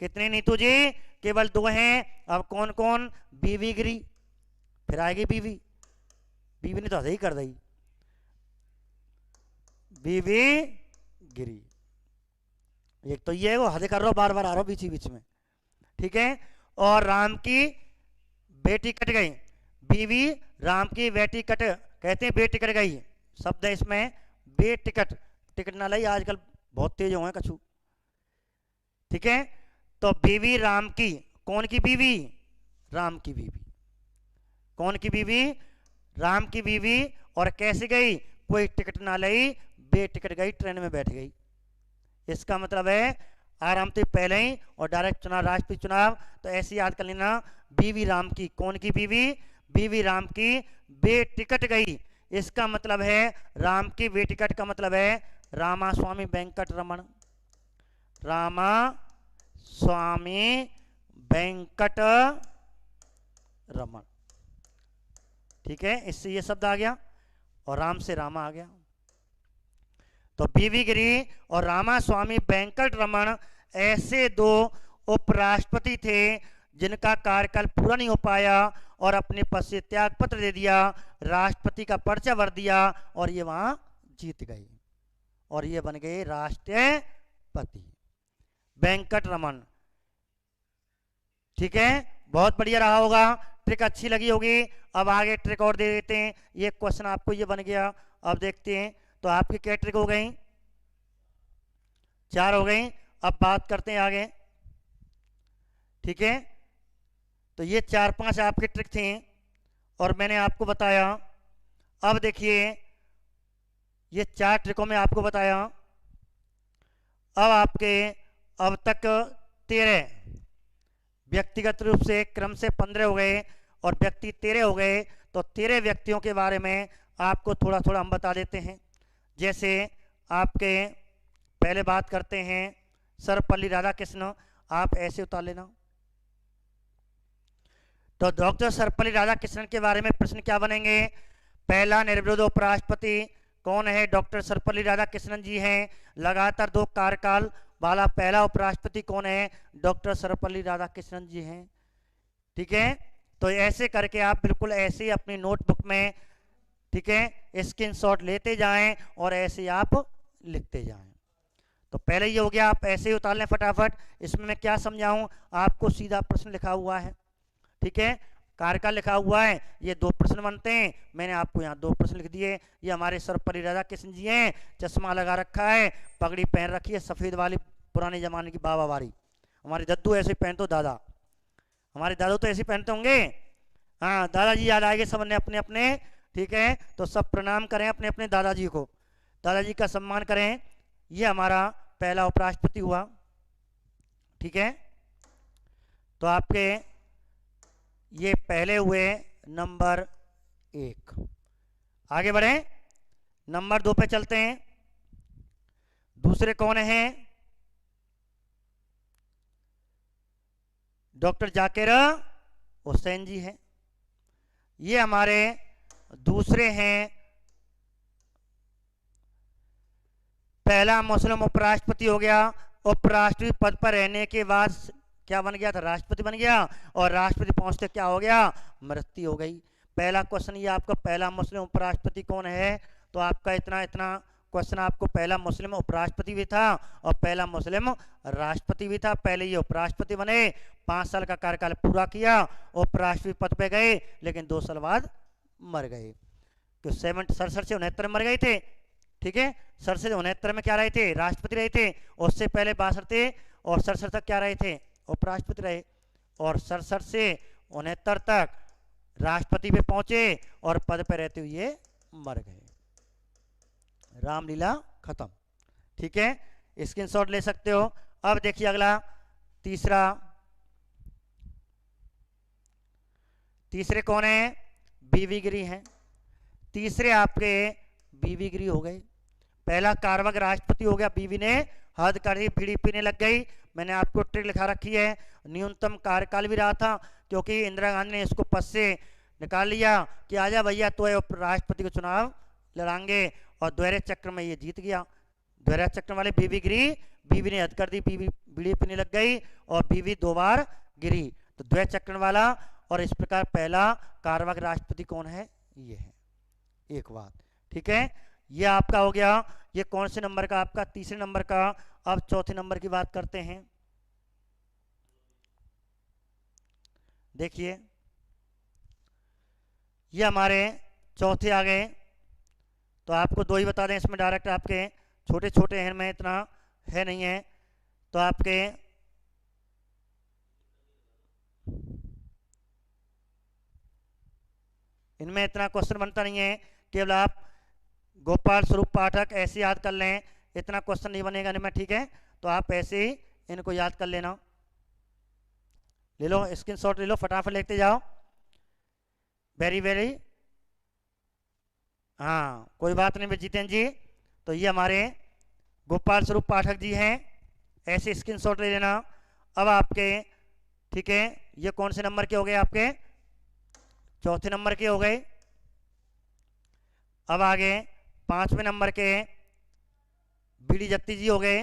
कितने नीतू जी, केवल दो हैं। अब कौन कौन, बीवी गिरी, फिर आएगी बीवी, बीवी ने तो सही कर दी, बीवी गिरी, एक तो ये वो हद कर रहा हूं, बार बार आ रहा हूं बीच बीच में, ठीक है। और राम की बेटी कट गई, बीवी राम की बेटी कट, कहते हैं बेटी कट गई, शब्द है इसमें बेटिकट, टिकट ना लाई, आजकल बहुत तेज हुए कछु, ठीक है। तो बीवी राम की, कौन की बीवी, राम की बीवी, कौन की बीवी, राम की बीवी, और कैसे गई, कोई टिकट ना लाई, बेटिकट गई, ट्रेन में बैठ गई। इसका मतलब है आराम से पहले ही और डायरेक्ट चुनाव, राष्ट्रपति चुनाव, तो ऐसे याद कर लेना, बीवी राम की, कौन की बीवी, बीवी राम की बेटिकट गई, इसका मतलब है राम की बेटिकट का मतलब है रामा स्वामी वेंकट रमन, रामा स्वामी वेंकट रमन, ठीक है। इससे ये शब्द आ गया और राम से रामा आ गया, तो बीवी गिरी और रामा स्वामी वेंकट रमन ऐसे दो उपराष्ट्रपति थे जिनका कार्यकाल पूरा नहीं हो पाया और अपने पद से त्याग पत्र दे दिया, राष्ट्रपति का पर्चा भर दिया और ये वहां जीत गए और ये बन गए राष्ट्रपति, वेंकट रमन, ठीक है। बहुत बढ़िया रहा होगा, ट्रिक अच्छी लगी होगी। अब आगे ट्रिक और दे देते हैं, ये क्वेश्चन आपको ये बन गया। अब देखते हैं, तो आपकी क्या ट्रिक हो गई, 4 हो गई। अब बात करते हैं आगे, ठीक है। तो ये 4-5 आपके ट्रिक थे और मैंने आपको बताया। अब देखिए ये 4 ट्रिकों में आपको बताया, अब आपके अब तक 13 व्यक्तिगत रूप से क्रम से 15 हो गए और व्यक्ति 13 हो गए। तो 13 व्यक्तियों के बारे में आपको थोड़ा थोड़ा हम बता देते हैं। जैसे आपके पहले बात करते हैं सर्वपल्ली राधाकृष्ण, आप ऐसे उतार लेना। तो डॉक्टर सर्वपल्ली राधाकृष्णन के बारे में प्रश्न क्या बनेंगे, पहला निर्विरोध उपराष्ट्रपति कौन है, डॉक्टर सर्वपल्ली राधाकृष्णन जी हैं। लगातार 2 कार्यकाल वाला पहला उपराष्ट्रपति कौन है, डॉक्टर सर्वपल्ली राधाकृष्णन जी हैं, ठीक है। तो ऐसे करके आप बिल्कुल ऐसे ही अपनी नोटबुक में, ठीक है, स्क्रीनशॉट लेते जाएं और ऐसे आप लिखते जाएं। तो पहले ये हो गया, आप ऐसे ही उतार लें फटाफट। इसमें मैं क्या समझाऊं आपको, सीधा प्रश्न लिखा हुआ है, ठीक है, कार्यकाल लिखा हुआ है, ये 2 प्रश्न बनते हैं, मैंने आपको यहाँ 2 प्रश्न लिख दिए। ये हमारे सर्वपल्ली राधाकृष्णन जी हैं, चश्मा लगा रखा है, पगड़ी पहन रखी है सफेद वाली, पुराने जमाने की बाबा वाली। हमारे दद्दू ऐसे पहनते, दादा हमारे दादू तो ऐसे पहनते होंगे, हाँ दादाजी याद आएंगे सबने अपने अपने, ठीक है। तो सब प्रणाम करें अपने अपने दादाजी को, दादाजी का सम्मान करें। ये हमारा पहला उपराष्ट्रपति हुआ, ठीक है। तो आपके ये पहले हुए नंबर 1। आगे बढ़े, नंबर 2 पे चलते हैं। दूसरे कौन हैं? डॉक्टर जाकिर हुसैन जी हैं। ये हमारे दूसरे हैं। पहला मुस्लिम उपराष्ट्रपति हो गया। उपराष्ट्रपति पद पर रहने के बाद क्या बन गया था? राष्ट्रपति बन गया। और राष्ट्रपति पहुंचते क्या हो गया? मृत्यु हो गई। पहला क्वेश्चन ये आपका, पहला मुस्लिम उपराष्ट्रपति कौन है? तो आपका इतना इतना क्वेश्चन आपको, पहला मुस्लिम उपराष्ट्रपति भी था और पहला मुस्लिम राष्ट्रपति भी था। पहले ये उपराष्ट्रपति बने, 5 साल का कार्यकाल पूरा किया, उपराष्ट्रपति पद पे गए, लेकिन 2 साल बाद मर गए। तो 67 से 69 में मर गए थे। ठीक है, 67 से 69 में क्या रहे थे? राष्ट्रपति रहे थे। उससे पहले 62 थे और 67 तक क्या रहे थे? उपराष्ट्रपति रहे। और 67 से 69 तक राष्ट्रपति पे पहुंचे और पद पे रहते हुए मर गए। रामलीला खत्म। ठीक है, स्क्रीनशॉट ले सकते हो। अब देखिए अगला तीसरे कौन है? बीवी गिरी हैं। तीसरे आपके बीवी गिरी हो गए। पहला कारवाक राष्ट्रपति हो गया, बीवी ने हद कर दी, बीड़ी पीने लग गई। मैंने आपको ट्रिक लिखा रखी है। न्यूनतम कार्यकाल भी रहा था, क्योंकि इंदिरा गांधी ने इसको पद से निकाल लिया कि आजा भैया तो राष्ट्रपति को चुनाव लड़ाएंगे, और दोहरे चक्र में ये जीत गया। दोहरे चक्र वाले बीवी गिरी, बीवी ने हद कर दी, बीवी बीड़ी पीने लग गई और बीवी 2 बार गिरी। तो दोहरे चक्र वाला। और इस प्रकार पहला कारवाक राष्ट्रपति कौन है? ये है। एक बात, ठीक है, ये आपका हो गया। ये कौन से नंबर का? आपका तीसरे नंबर का। अब चौथे नंबर की बात करते हैं। देखिए ये हमारे चौथे आ गए। तो आपको 2 ही बता दें इसमें, डायरेक्ट आपके छोटे छोटे हैं, में इतना है नहीं है। तो आपके इनमें इतना क्वेश्चन बनता नहीं है, केवल आप गोपाल स्वरूप पाठक ऐसे याद कर लें, इतना क्वेश्चन नहीं बनेगा इनमें। ठीक है, तो आप ऐसे ही इनको याद कर लेना। ले लो स्क्रीनशॉट, ले लो, फटाफट लिखते जाओ। वेरी वेरी, हाँ कोई बात नहीं जितेंद्र जी। तो ये हमारे गोपाल स्वरूप पाठक जी हैं, ऐसे स्क्रीनशॉट ले लेना। अब आपके, ठीक है, ये कौन से नंबर के हो गए? आपके चौथे नंबर के हो गए। अब आगे 5वें नंबर के बीडी जत्ती जी हो गए।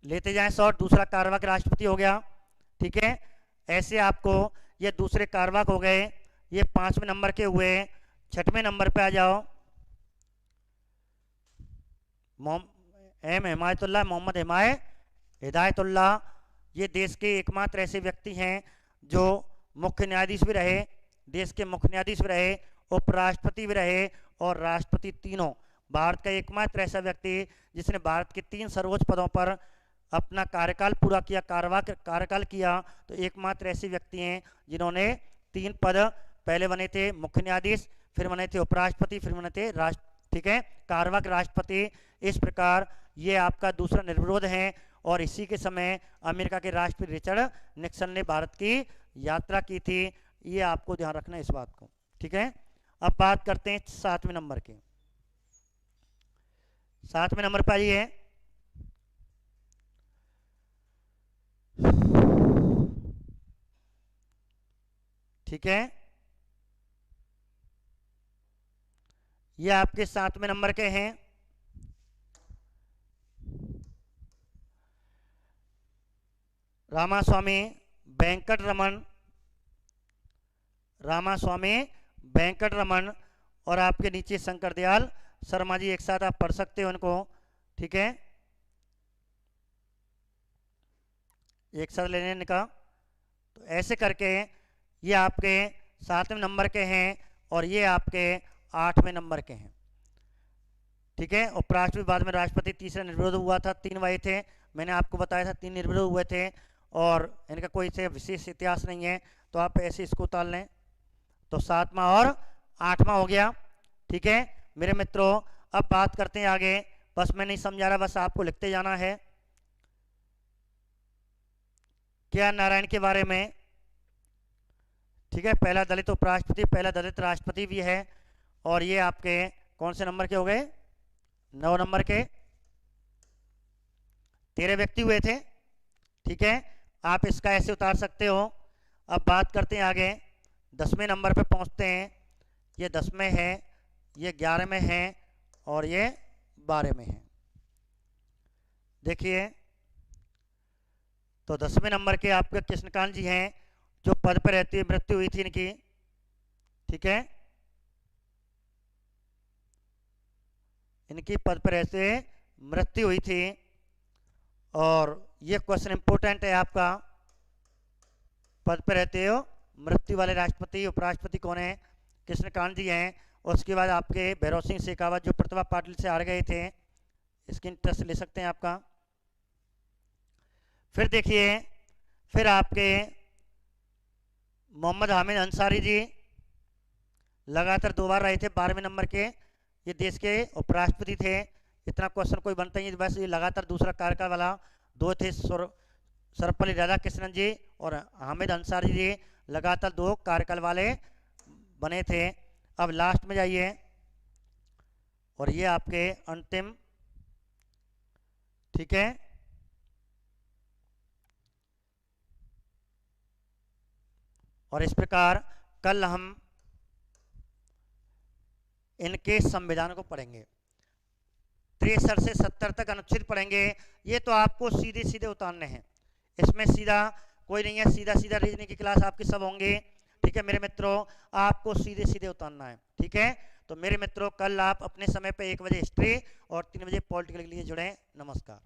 लेते जाएं शॉर्ट। दूसरा कारवाक राष्ट्रपति हो गया। ठीक है, ऐसे आपको ये दूसरे कारवाक हो गए, ये 5वें नंबर के हुए। 6वें नंबर पे आ जाओ। हिमायतुल्लाह, मोहम्मद हिदायतुल्लाह। ये देश के एकमात्र ऐसे व्यक्ति हैं जो मुख्य न्यायाधीश भी रहे, देश के मुख्य न्यायाधीश भी रहे, उपराष्ट्रपति भी रहे और राष्ट्रपति, तीनों। भारत का एकमात्र ऐसा व्यक्ति जिसने भारत के 3 सर्वोच्च पदों पर अपना कार्यकाल पूरा किया, कार्यकाल किया। तो एकमात्र ऐसे व्यक्ति हैं जिन्होंने 3 पद पहले बने थे, मुख्य न्यायाधीश, फिर बने थे उपराष्ट्रपति, फिर बने थे ठीक है, कारवाक राष्ट्रपति। इस प्रकार ये आपका दूसरा निर्विरोध है। और इसी के समय अमेरिका के राष्ट्रपति रिचर्ड निक्सन ने भारत की यात्रा की थी। ये आपको ध्यान रखना है इस बात को। ठीक है, अब बात करते हैं 7वें नंबर के। 7वें नंबर पर आइए। ठीक है, ये आपके 7वें नंबर के हैं। रामास्वामी वेंकट रमन और आपके नीचे शंकर दयाल शर्मा जी, एक साथ आप पढ़ सकते हो उनको। ठीक है, एक साथ लेने का। तो ऐसे करके ये आपके 7वें नंबर के हैं और ये आपके 8वें नंबर के हैं। ठीक है, उपराष्ट्रपति बाद में राष्ट्रपति, तीसरा निर्विरोध हुआ था। 3 वही थे, मैंने आपको बताया था 3 निर्विरोध हुए थे और इनका कोई से विशेष इतिहास नहीं है। तो आप ऐसे इसको उतार लें। तो 7वां और 8वां हो गया। ठीक है मेरे मित्रों, अब बात करते हैं आगे। बस मैं नहीं समझा रहा, बस आपको लिखते जाना है। क्या नारायण के बारे में। ठीक है, पहला दलित उपराष्ट्रपति, पहला दलित राष्ट्रपति भी है। और ये आपके कौन से नंबर के हो गए? 9 नंबर के 13 व्यक्ति हुए थे। ठीक है, आप इसका ऐसे उतार सकते हो। अब बात करते हैं आगे, 10वें नंबर पे पहुंचते हैं। ये 10 में है, ये 11 में है और ये 12 में है। देखिए, तो 10वें नंबर के आपके कृष्णकांत जी हैं, जो पद पर रहती मृत्यु हुई थी इनकी। ठीक है, इनकी पद पर रहते मृत्यु हुई थी। और ये क्वेश्चन इंपोर्टेंट है आपका, पद पर रहते हो मृत्यु वाले राष्ट्रपति उपराष्ट्रपति कौन है? कृष्णकांत जी हैं। और उसके बाद आपके भैरव सिंह शेखावत जो प्रतिभा पाटिल से हार गए थे, इसकी इंटरेस्ट ले सकते हैं आपका। फिर देखिए, फिर आपके मोहम्मद हामिद अंसारी जी लगातार 2 बार रहे थे 12वें नंबर के, ये देश के उपराष्ट्रपति थे। इतना क्वेश्चन कोई बनता ही नहीं, बस ये लगातार दूसरा कार्यकाल वाला 2 थे। सर्वपल्ली राधाकृष्णन जी और हामिद अंसारी जी लगातार 2 कार्यकाल वाले बने थे। अब लास्ट में जाइए, और ये आपके अंतिम। ठीक है, और इस प्रकार कल हम इनके संविधान को पढ़ेंगे। 63 से 70 तक अनुच्छेद पढ़ेंगे। ये तो आपको सीधे सीधे उतारने हैं, इसमें सीधा कोई नहीं है, सीधा सीधा रीजनिंग की क्लास आपकी सब होंगे। ठीक है मेरे मित्रों, आपको सीधे सीधे उतारना है। ठीक है, तो मेरे मित्रों कल आप अपने समय पे 1 बजे हिस्ट्री और 3 बजे पॉलिटिकल के लिए जुड़ें। नमस्कार।